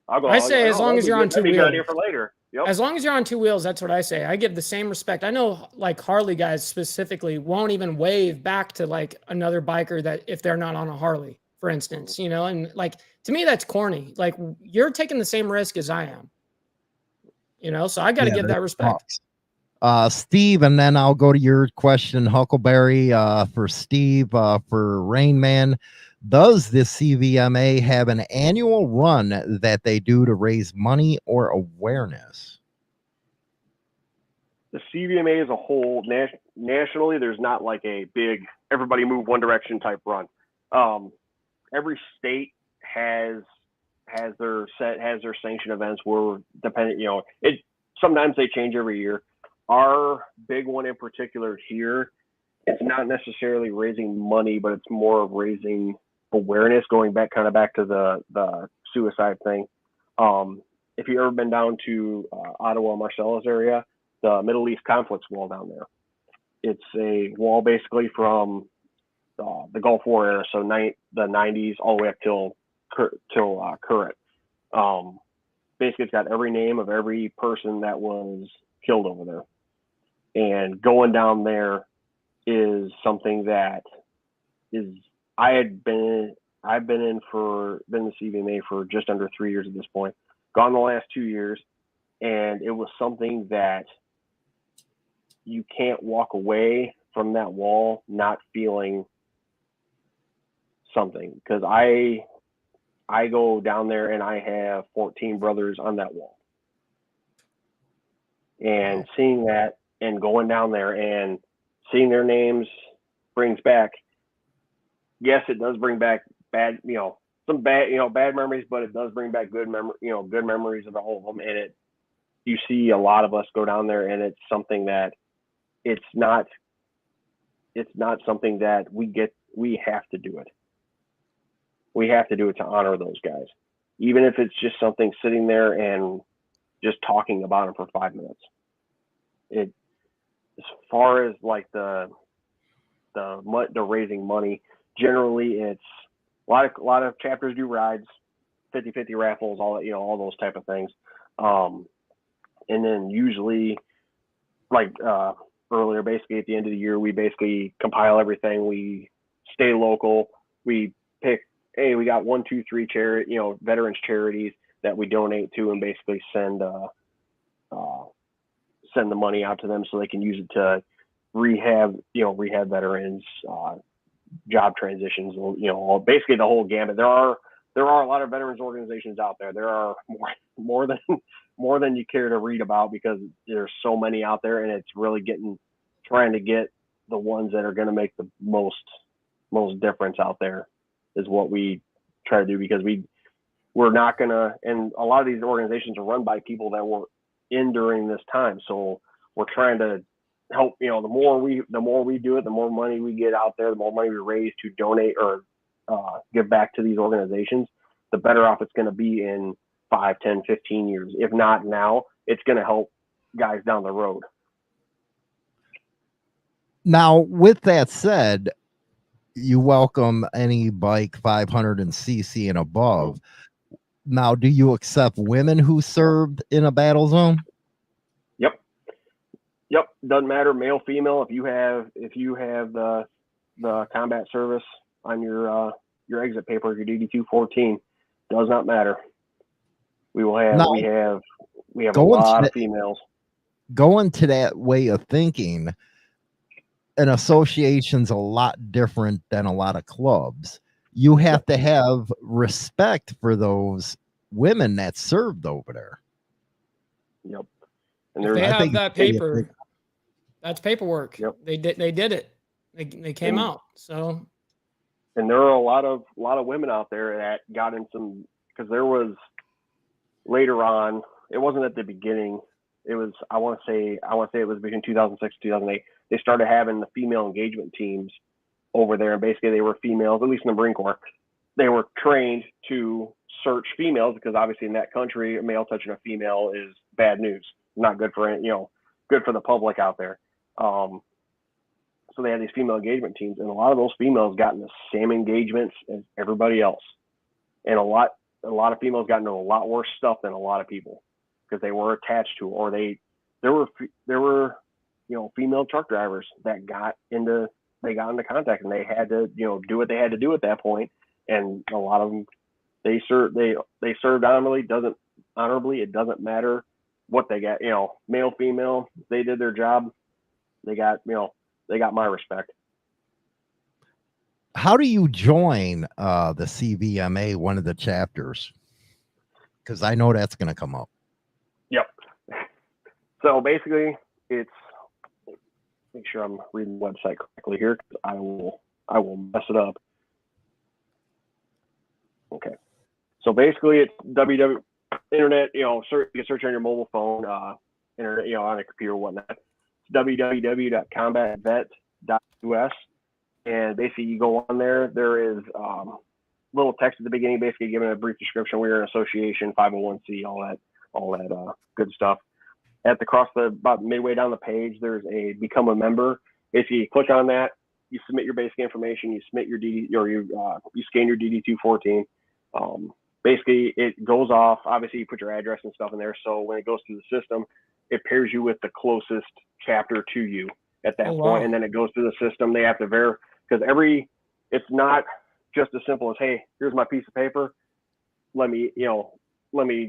As long as you're on 2 wheels. For later. Yep. As long as you're on 2 wheels, that's what I say. I give the same respect. I know Harley guys specifically won't even wave back to another biker that if they're not on a Harley, for instance, and to me, that's corny. You're taking the same risk as I am, so I got to give that respect. Steve, and then I'll go to your question, Huckleberry, for Steve, for Rainman. Does the CVMA have an annual run that they do to raise money or awareness? The CVMA as a whole, nationally, there's not a big everybody move one direction type run. Every state has their sanctioned events where depending, sometimes they change every year. Our big one in particular here, it's not necessarily raising money, but it's more of raising awareness, going back to the suicide thing. If you've ever been down to Ottawa, Marcellus area, the Middle East conflicts wall down there, it's a wall basically from the Gulf War era, so the 90s all the way up till current. Basically, it's got every name of every person that was killed over there, and going down there is something that is. I've been in the CVMA for just under 3 years at this point. Gone the last 2 years, and it was something that you can't walk away from that wall not feeling something. Because I go down there and I have 14 brothers on that wall, and seeing that and going down there and seeing their names brings back. Yes, it does bring back bad memories, but it does bring back good memories of all of them. And you see a lot of us go down there, and it's something that it's not something that we have to do it. We have to do it to honor those guys, even if it's just something sitting there and just talking about them for 5 minutes. As far as the raising money. Generally, it's a lot of chapters do rides, 50-50 raffles, all those type of things. And then usually, earlier, basically at the end of the year, we basically compile everything. We stay local. We pick, hey, we got 1, 2, 3 veterans charities that we donate to, and basically send the money out to them so they can use it to rehab veterans. Job transitions, basically the whole gamut. There are a lot of veterans organizations out there. There are more than you care to read about, because there's so many out there, and it's really trying to get the ones that are going to make the most difference out there is what we try to do, because we're not gonna, and a lot of these organizations are run by people that were in during this time, so we're trying to help. The more we do it, the more money we get out there, the more money we raise to donate or give back to these organizations, the better off it's going to be in 5, 10, 15 years. If not now, it's going to help guys down the road. Now, with that said, you welcome any bike 500cc and above. Now, do you accept women who served in a battle zone? Yep, doesn't matter, male, female. If you have the combat service on your exit paper, your DD-214, does not matter. We have a lot of females. going to that way of thinking, an association's a lot different than a lot of clubs. You have to have respect for those women that served over there. Yep. And If they I have think that it's really a paper, big- that's paperwork. Yep. They did it. They came out. So and there are a lot of women out there that got in some, because there was later on, it wasn't at the beginning. It was, I want to say it was between 2006 and 2008. They started having the female engagement teams over there, and basically they were females, at least in the Marine Corps. They were trained to search females because obviously in that country, a male touching a female is bad news, not good for good for the public out there. So they had these female engagement teams, and a lot of those females got in the same engagements as everybody else, and a lot of females got into a lot worse stuff than a lot of people because they were attached to, or there were female truck drivers that got into contact, and they had to do what they had to do at that point, and a lot of them they served honorably. It doesn't matter what they got, male, female, they did their job. They got my respect. How do you join the CVMA, one of the chapters? Because I know that's going to come up. Yep. So basically, it's, make sure I'm reading the website correctly here, because I will mess it up. Okay. So basically, it's internet. You can search on your mobile phone, internet, on a computer, whatnot. It's www.combatvet.us, and basically you go on there. There is little text at the beginning, basically giving a brief description. We're an association, 501c, all that good stuff. About midway down the page, there's a become a member. If you click on that, you submit your basic information, you submit your DD, or you scan your DD-214. Basically, it goes off. Obviously, you put your address and stuff in there. So when it goes through the system, it pairs you with the closest chapter to you at that point, and then it goes through the system. They have to verify, because it's not just as simple as, hey, here's my piece of paper, let me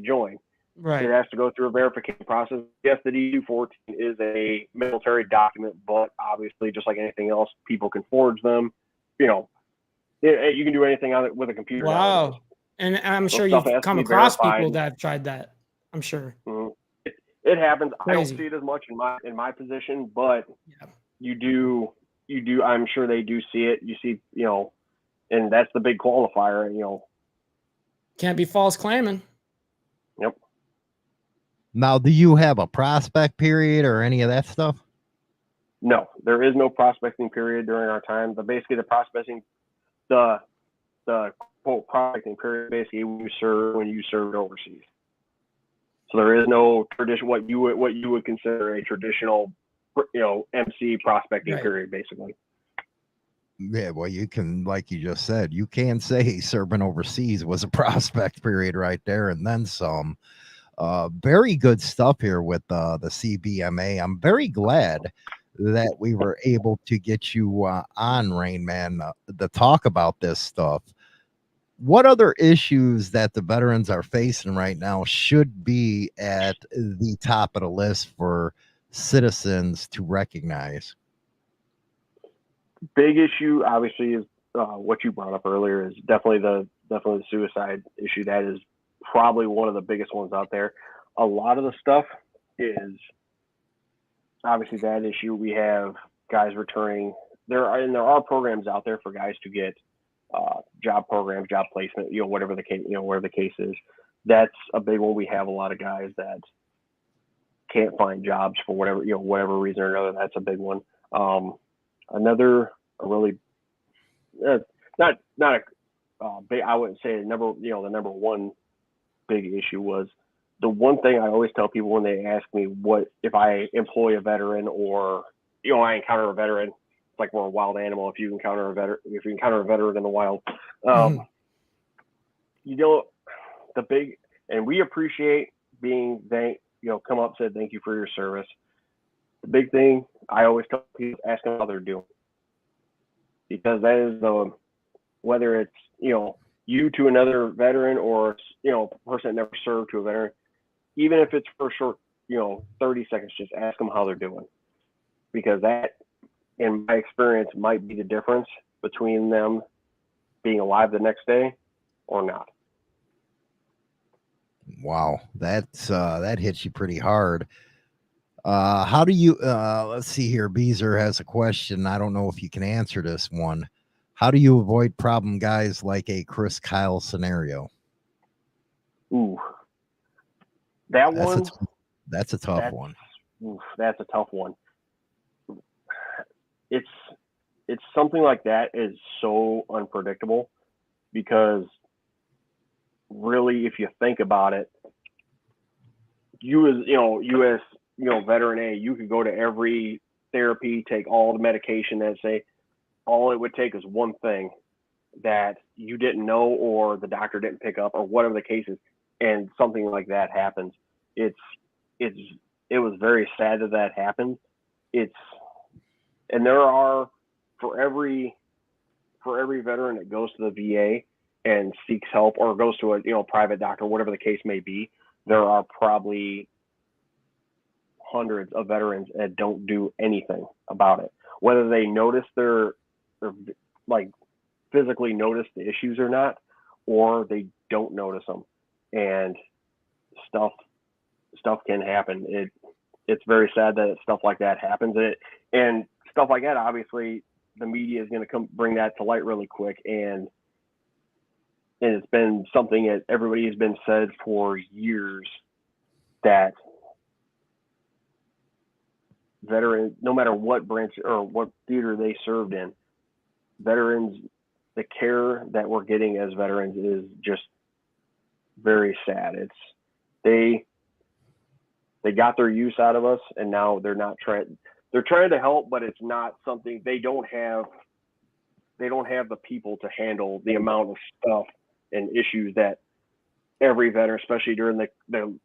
join. right. It has to go through a verification process. Yes, the DD-214 is a military document, but obviously, just like anything else, people can forge them. You can do anything on it with a computer. Wow. Nowadays. And I'm So sure stuff you've has to come be across verified. people that have tried that. I'm sure. Mm-hmm. It happens. Crazy. I don't see it as much in my position, but Yeah. you do. I'm sure they do see it. You see, and that's the big qualifier. Can't be false claiming. Yep. Now, do you have a prospect period or any of that stuff? No, there is no prospecting period during our time. But basically, the quote prospecting period, basically when you served overseas. So there is no tradition, what you would consider a traditional, MC prospecting period, basically. Yeah, well, you can, like you just said, you can say serving overseas was a prospect period right there, and then some. Very good stuff here with the CBMA. I'm very glad that we were able to get you on, Rainman, to talk about this stuff. What other issues that the veterans are facing right now should be at the top of the list for citizens to recognize? Big issue, obviously, is what you brought up earlier. Is definitely the suicide issue. That is probably one of the biggest ones out there. A lot of the stuff is obviously that issue. We have guys returning. There are programs out there for guys to get job programs, job placement, whatever the case is. That's a big one. We have a lot of guys that can't find jobs for whatever reason or another. That's a big one. Another really not a big, I wouldn't say the number one big issue was the one thing I always tell people when they ask me what if I employ a veteran or I encounter a veteran. It's like we're a wild animal. If you encounter a veteran in the wild, the big, and we appreciate being come up, said thank you for your service. The big thing I always tell people, ask them how they're doing, because that is whether it's you to another veteran or a person that never served to a veteran, even if it's for a 30 seconds, just ask them how they're doing, because that, in my experience, might be the difference between them being alive the next day or not. Wow, that hits you pretty hard. How do you let's see here, Beezer has a question. I don't know if you can answer this one. How do you avoid problem guys like a Chris Kyle scenario? Ooh, that one. That's a tough one. Oof, that's a tough one. It's something like that is so unpredictable, because really, if you think about it, you as veteran A, you could go to every therapy, take all the medication, and say all it would take is one thing that you didn't know, or the doctor didn't pick up, or whatever the case is, and something like that happens. It was very sad that happened. And there are, for every veteran that goes to the VA and seeks help, or goes to a private doctor, whatever the case may be, there are probably hundreds of veterans that don't do anything about it, whether they notice they're like physically notice the issues or not, or they don't notice them, and stuff can happen. It's very sad that stuff like that happens, and stuff like that, obviously the media is going to come bring that to light really quick, and it's been something that everybody has been said for years, that veterans, no matter what branch or what theater they served in, veterans, the care that we're getting as veterans is just very sad. They got their use out of us, and now they're trying to help, but it's not something, they don't have the people to handle the amount of stuff and issues that every veteran, especially during the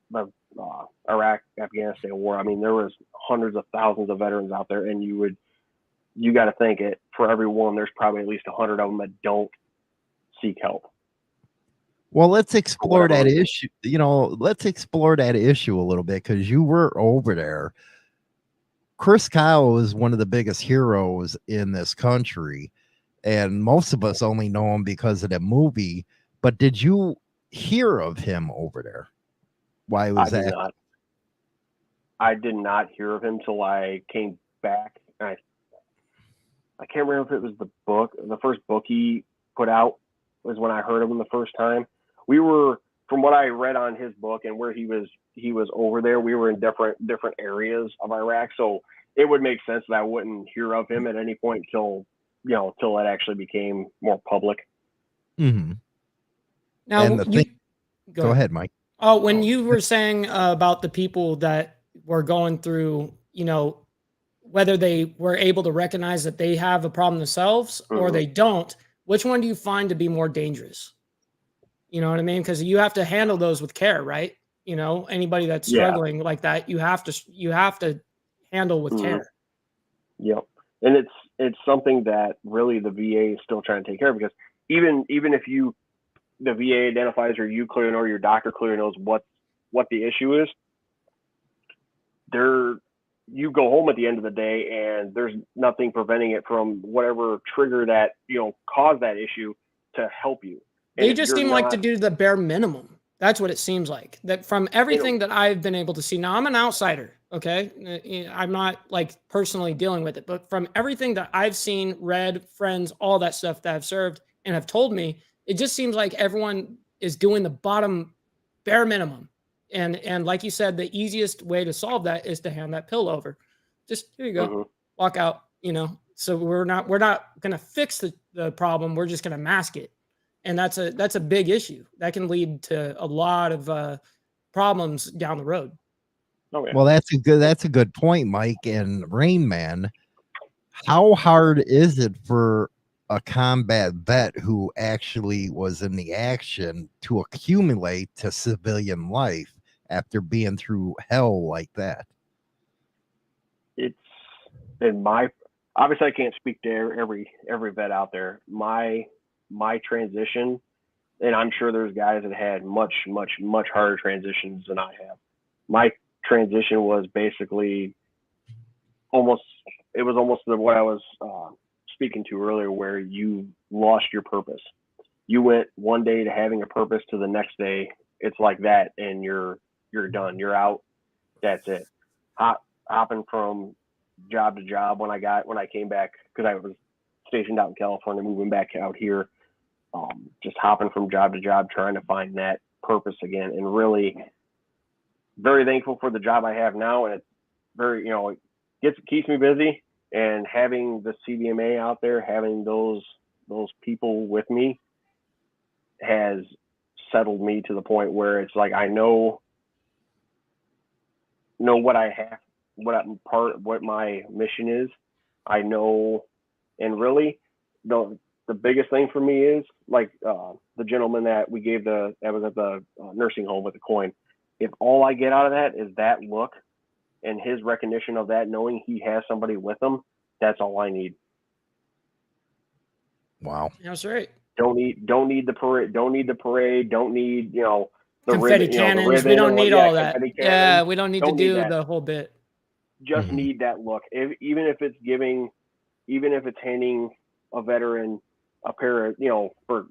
Iraq, Afghanistan war. I mean, there was hundreds of thousands of veterans out there, and you got to think it, for every one, there's probably at least 100 of them that don't seek help. Well, let's explore that issue. Let's explore that issue a little bit, because you were over there. Chris Kyle is one of the biggest heroes in this country, and most of us only know him because of the movie. But did you hear of him over there? Why was that? I did not hear of him till I came back. I can't remember if it was the first book he put out was when I heard of him the first time. We were, from what I read on his book and where he was over there, we were in different areas of Iraq, so it would make sense that I wouldn't hear of him at any point till it actually became more public. Mm-hmm. Now, go ahead, Mike. Oh, when you were saying about the people that were going through, whether they were able to recognize that they have a problem themselves or they don't, which one do you find to be more dangerous? You know what I mean? Because you have to handle those with care, right? Anybody that's struggling like that, you have to handle with care. Yep. And it's something that really the VA is still trying to take care of, because even if the VA identifies, or you clearly know, or your doctor clearly knows what the issue is, you go home at the end of the day, and there's nothing preventing it from whatever trigger that caused that issue to help you. They just seem like to do the bare minimum. That's what it seems like. That from everything that I've been able to see. Now, I'm an outsider, okay? I'm not like personally dealing with it, but from everything that I've seen, read, friends, all that stuff that I've served and have told me, it just seems like everyone is doing the bottom bare minimum. And like you said, the easiest way to solve that is to hand that pill over. Just here you go, walk out, So we're not going to fix the problem. We're just going to mask it. And that's a big issue that can lead to a lot of problems down the road. Oh, yeah. Well, that's a good point, Mike. And Rainman, how hard is it for a combat vet who actually was in the action to accumulate to civilian life after being through hell like that? It's obviously I can't speak to every vet out there. My transition, and I'm sure there's guys that had much, much, much harder transitions than I have. transition was basically almost what I was speaking to earlier, where you lost your purpose. You went one day to having a purpose to the next day. It's like that, and you're done. You're out. That's it. Hopping from job to job when I came back, because I was stationed out in California, moving back out here, just hopping from job to job, trying to find that purpose again, and really very thankful for the job I have now. And it's very, it keeps me busy, and having the CDMA out there, having those people with me has settled me to the point where it's like, I know what I have, what my mission is. I know, and really the biggest thing for me is like the gentleman that we gave that was at the nursing home with the coin. If all I get out of that is that look and his recognition of that, knowing he has somebody with him, that's all I need. Wow. That's right. Don't need the parade. Don't need the confetti cannons. We don't need all that. Yeah, we don't need to do the whole bit. Just need that look. Even if it's handing a veteran a pair of, for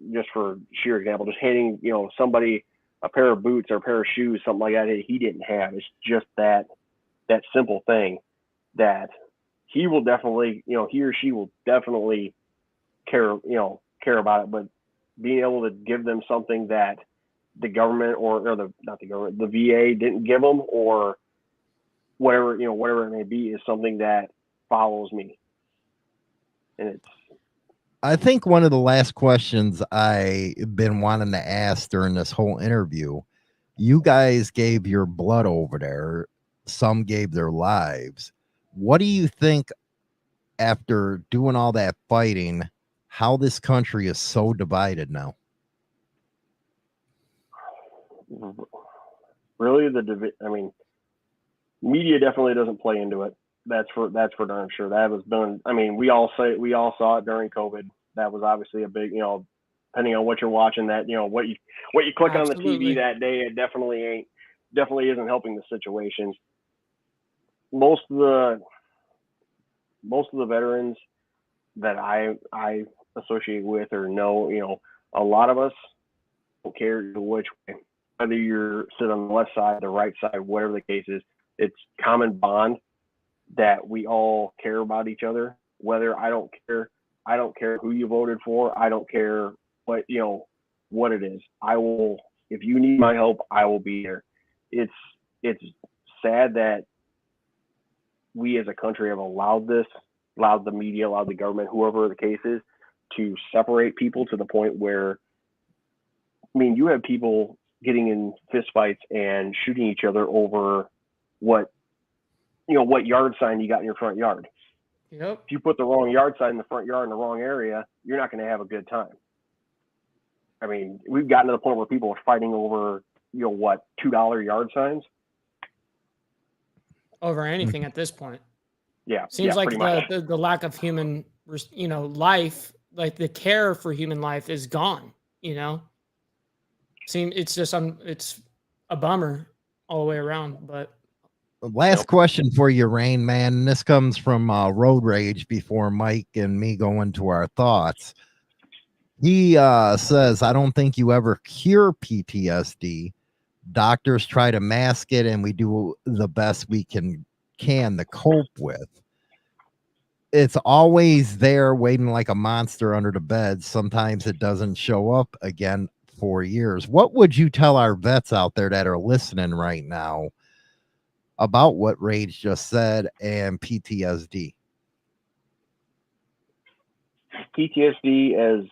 sheer example, just handing, somebody a pair of boots or a pair of shoes, something like that he didn't have. It's just that simple thing that he will definitely, he or she will definitely care about it. But being able to give them something that the government the VA didn't give them, or whatever it may be, is something that follows me. And I think one of the last questions I've been wanting to ask during this whole interview, you guys gave your blood over there. Some gave their lives. What do you think, after doing all that fighting, how this country is so divided now? Really, media definitely doesn't play into it. That's for darn sure. That was done. We all saw it during COVID. That was obviously a big, depending on what you're watching, that, what you click on the TV that day, it definitely isn't helping the situation. Most of the veterans that I associate with or know, a lot of us don't care which way, whether you're sit on the left side, the right side, whatever the case is. It's common bond that we all care about each other. Whether I don't care who you voted for. I don't care what it is. I will, if you need my help, I will be there. It's sad that we as a country have allowed the media, allowed the government, whoever the case is, to separate people to the point where, you have people getting in fistfights and shooting each other over what yard sign you got in your front yard. Yep. If you put the wrong yard sign in the front yard in the wrong area, you're not going to have a good time. We've gotten to the point where people are fighting over, $2 yard signs. Over anything at this point. Yeah. Seems like the lack of human, life, like the care for human life is gone, It's just, it's a bummer all the way around, but. Last question for you, Rainman. This comes from Road Rage before Mike and me go into our thoughts. He says, I don't think you ever cure PTSD. Doctors try to mask it, and we do the best we can to cope with. It's always there waiting like a monster under the bed. Sometimes it doesn't show up again for years. What would you tell our vets out there that are listening right now about what Rage just said and PTSD? PTSD,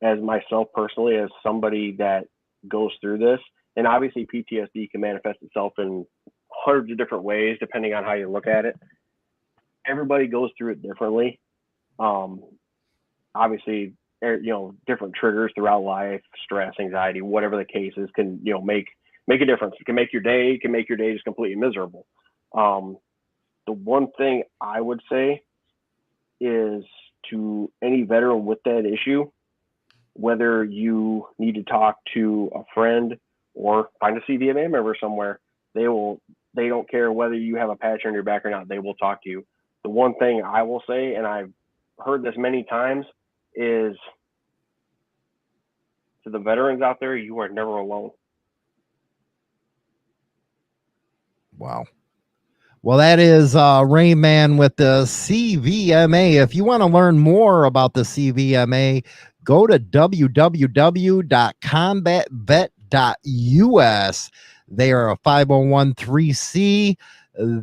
as myself personally, as somebody that goes through this, and obviously PTSD can manifest itself in hundreds of different ways depending on how you look at it. Everybody goes through it differently. Obviously, different triggers throughout life, stress, anxiety, whatever the case is, can make a difference. It can make your day just completely miserable. The one thing I would say is, to any veteran with that issue, whether you need to talk to a friend or find a CDMA member somewhere, they will They don't care whether you have a patch on your back or not. They will talk to you. The one thing I will say, and I've heard this many times, is to the veterans out there, you are never alone. Wow. Well, that is Rainman with the CVMA. If you want to learn more about the CVMA, go to www.combatvet.us. They are a 501(c)(3)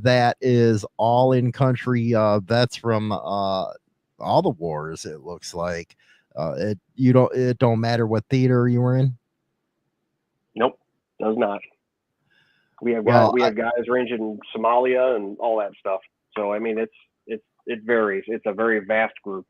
that is all in country vets from all the wars. It looks like it don't matter what theater you were in. Nope, does not. We have guys ranging in Somalia and all that stuff. So I mean, it varies. It's a very vast group.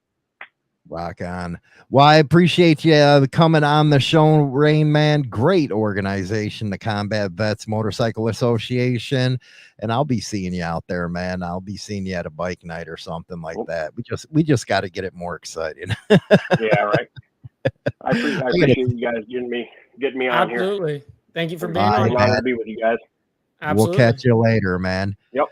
Rock on. Well, I appreciate you coming on the show, Rainman. Great organization, the Combat Vets Motorcycle Association, and I'll be seeing you out there, man. I'll be seeing you at a bike night or something like that. We just got to get it more exciting. Yeah, right. I appreciate you guys getting me on here. Absolutely. Thank you for being on. on. It's an honor to be with you guys. Absolutely. We'll catch you later, man. Yep.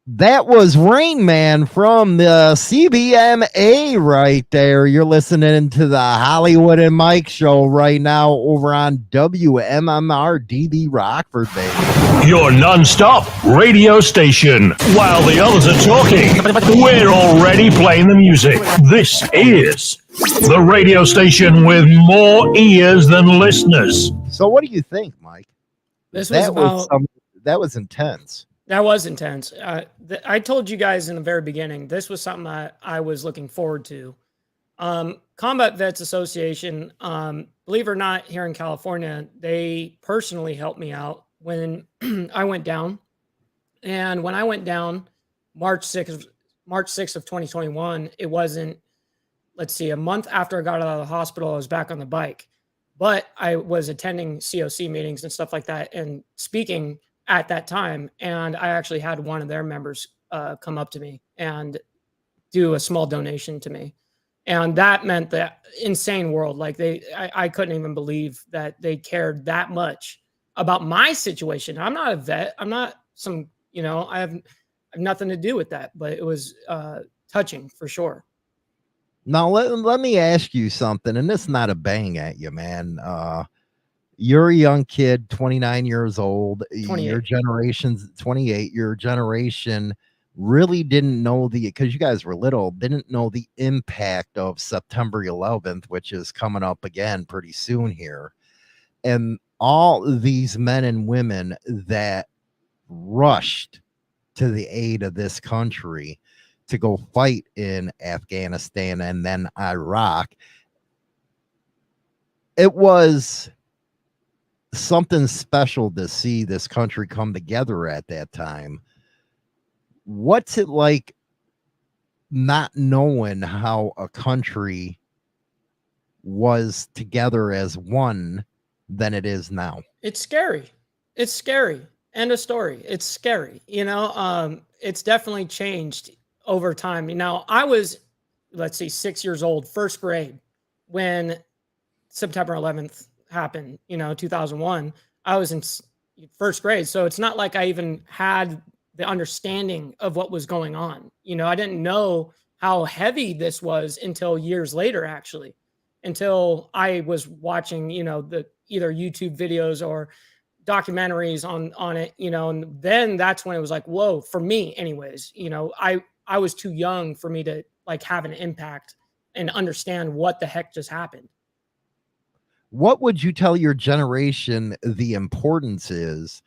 That was Rainman from the CBMA right there. You're listening to the Hollywood and Mike show right now over on WMMR DB Rockford, baby. Your non-stop radio station. While the others are talking, we're already playing the music. This is the radio station with more ears than listeners. So what do you think, Mike? This was that was intense. That was intense. I told you guys in the very beginning, this was something I was looking forward to. Combat Vets Association, believe it or not, here in California, they personally helped me out when I went down. And when I went down March 6th of 2021, it wasn't, a month after I got out of the hospital, I was back on the bike. But I was attending COC meetings and stuff like that and speaking at that time. And I actually had one of their members come up to me and do a small donation to me. And that meant that insane world. Like I couldn't even believe that they cared that much about my situation. I'm not a vet. I'm not some, I have nothing to do with that, but it was touching for sure. Now, let me ask you something, and this is not a bang at you, man. You're a young kid, 29 years old. 28. Your generation's 28. Your generation really didn't know because you guys were little, didn't know the impact of September 11th, which is coming up again pretty soon here. And all these men and women that rushed to the aid of this country to go fight in Afghanistan and then Iraq. It was something special to see this country come together at that time. What's it like not knowing how a country was together as one than it is now? It's scary. It's scary. End of story. It's scary. It's definitely changed over time. I was, 6 years old, first grade when September 11th happened, 2001. I was in first grade. So it's not like I even had the understanding of what was going on. I didn't know how heavy this was until years later, actually, until I was watching, the either YouTube videos or documentaries on it, and then that's when it was like, whoa, for me anyways. I was too young for me to have an impact and understand what the heck just happened. What would you tell your generation the importance is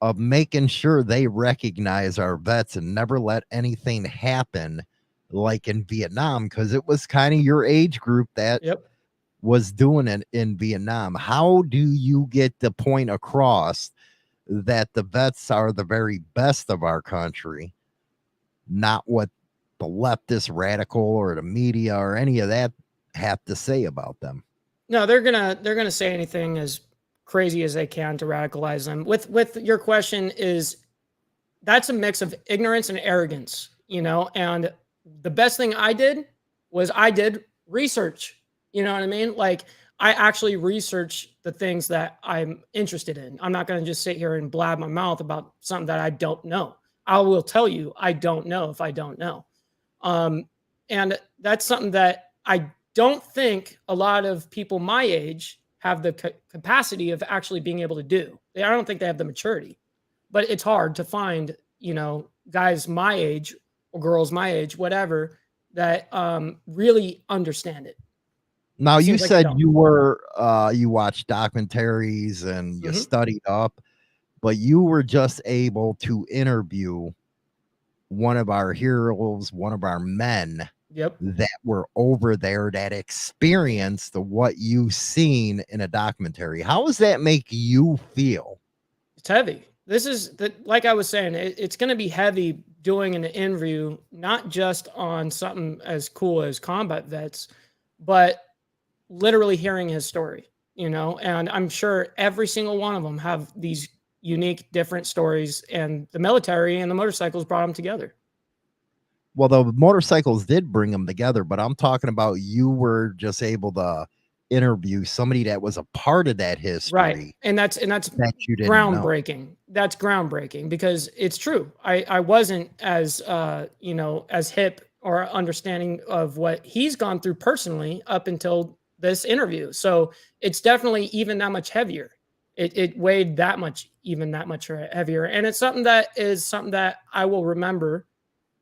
of making sure they recognize our vets and never let anything happen like in Vietnam? Because it was kind of your age group that was doing it in Vietnam. How do you get the point across that the vets are the very best of our country, not what the leftist radical or the media or any of that have to say about them? No, they're gonna say anything as crazy as they can to radicalize them. With your question that's a mix of ignorance and arrogance, and the best thing I did was I did research. You know what I mean? I actually research the things that I'm interested in. I'm not going to just sit here and blab my mouth about something that I don't know. I will tell you, I don't know if I don't know. And that's something that I don't think a lot of people my age have the capacity of actually being able to do. I don't think they have the maturity, but it's hard to find, guys my age or girls my age, whatever, that really understand it. Now, you Seems like said don't. you watched documentaries and you Mhm. studied up, but you were just able to interview one of our heroes, one of our men Yep. that were over there that experienced what you've seen in a documentary. How does that make you feel? It's heavy. This is like I was saying, it's going to be heavy doing an interview, not just on something as cool as combat vets, but literally hearing his story, and I'm sure every single one of them have these unique, different stories, and the military and the motorcycles brought them together. Well, the motorcycles did bring them together, but I'm talking about you were just able to interview somebody that was a part of that history. Right. And that's that you didn't groundbreaking. Know. That's groundbreaking because it's true. I wasn't as as hip or understanding of what he's gone through personally up until this interview. So it's definitely even that much heavier. It weighed that much heavier. And it's something that I will remember.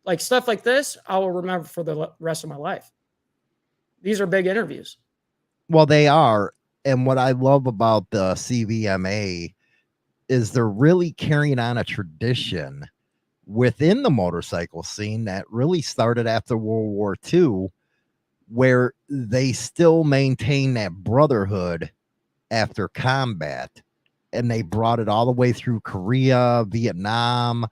Like stuff like this, I will remember for the rest of my life. These are big interviews. Well, they are. And what I love about the CVMA is they're really carrying on a tradition within the motorcycle scene that really started after World War II, where they still maintain that brotherhood after combat. And they brought it all the way through Korea, Vietnam,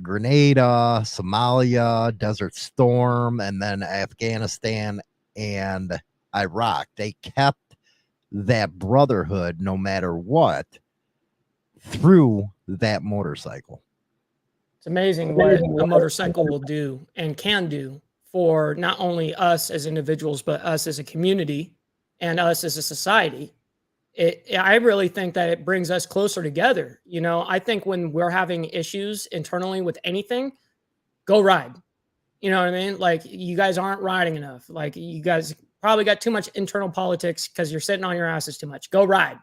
Grenada, Somalia, Desert Storm, and then Afghanistan and Iraq. They kept that brotherhood no matter what through that motorcycle. It's amazing what a motorcycle will do and can do for not only us as individuals, but us as a community and us as a society. I really think that it brings us closer together. I think when we're having issues internally with anything, go ride. You know what I mean? Like, you guys aren't riding enough. Like, you guys probably got too much internal politics because you're sitting on your asses too much. Go ride,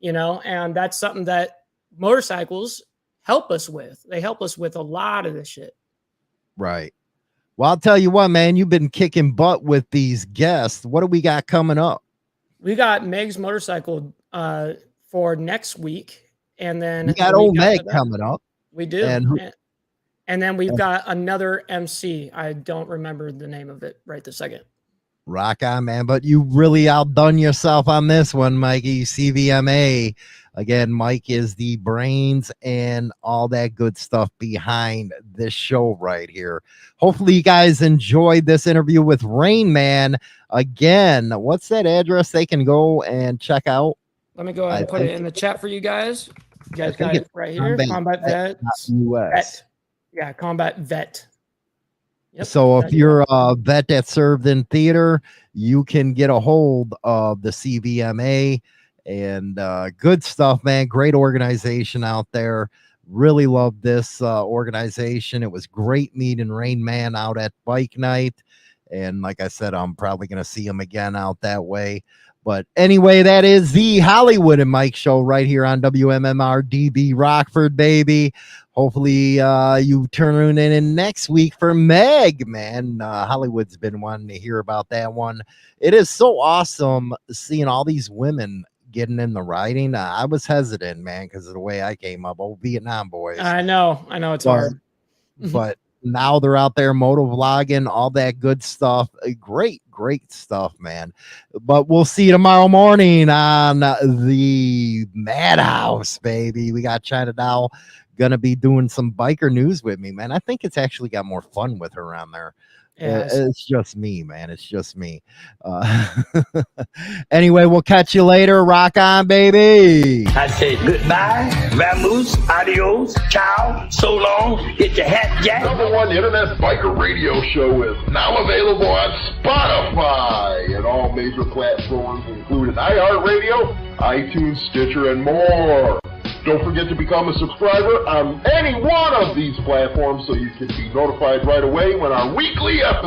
and that's something that motorcycles help us with. They help us with a lot of this shit. Right. Well, I'll tell you what, man, you've been kicking butt with these guests. What do we got coming up? We got Meg's motorcycle for next week, and then we got old Meg coming up. We do, and then we've got another MC. I don't remember the name of it right this second. Rock on, man! But you really outdone yourself on this one, Mikey. CVMA again. Mike is the brains and all that good stuff behind this show right here. Hopefully, you guys enjoyed this interview with Rainman. Again, what's that address they can go and check out? Let me go ahead and put it in the chat for you guys. You guys got it right here. Combat Vet. US. Yeah, Combat Vet. Yep. So if you're a vet that served in theater, you can get a hold of the CVMA and good stuff, man. Great organization out there. Really love this organization. It was great meeting Rainman out at Bike Night. And like I said, I'm probably going to see him again out that way. But anyway, that is the Hollywood and Mike show right here on WMMR DB Rockford, baby. Hopefully you turn in next week for Meg, man. Hollywood's been wanting to hear about that one. It is so awesome seeing all these women getting in the riding. I was hesitant, man, because of the way I came up. Old Vietnam boys. I know it's hard. But now they're out there moto vlogging, all that good stuff. Great stuff, man. But we'll see you tomorrow morning on the Madhouse, baby. We got China Doll gonna be doing some biker news with me, man. I think it's actually got more fun with her on there. Yes. It's just me, man. It's just me. Anyway, we'll catch you later. Rock on, baby. I say goodbye, vamoose, adios, ciao, so long, get your hat jack. #1 internet biker radio show is now available on Spotify and all major platforms, including iHeartRadio, iTunes, Stitcher, and more. Don't forget to become a subscriber on any one of these platforms so you can be notified right away when our weekly episodes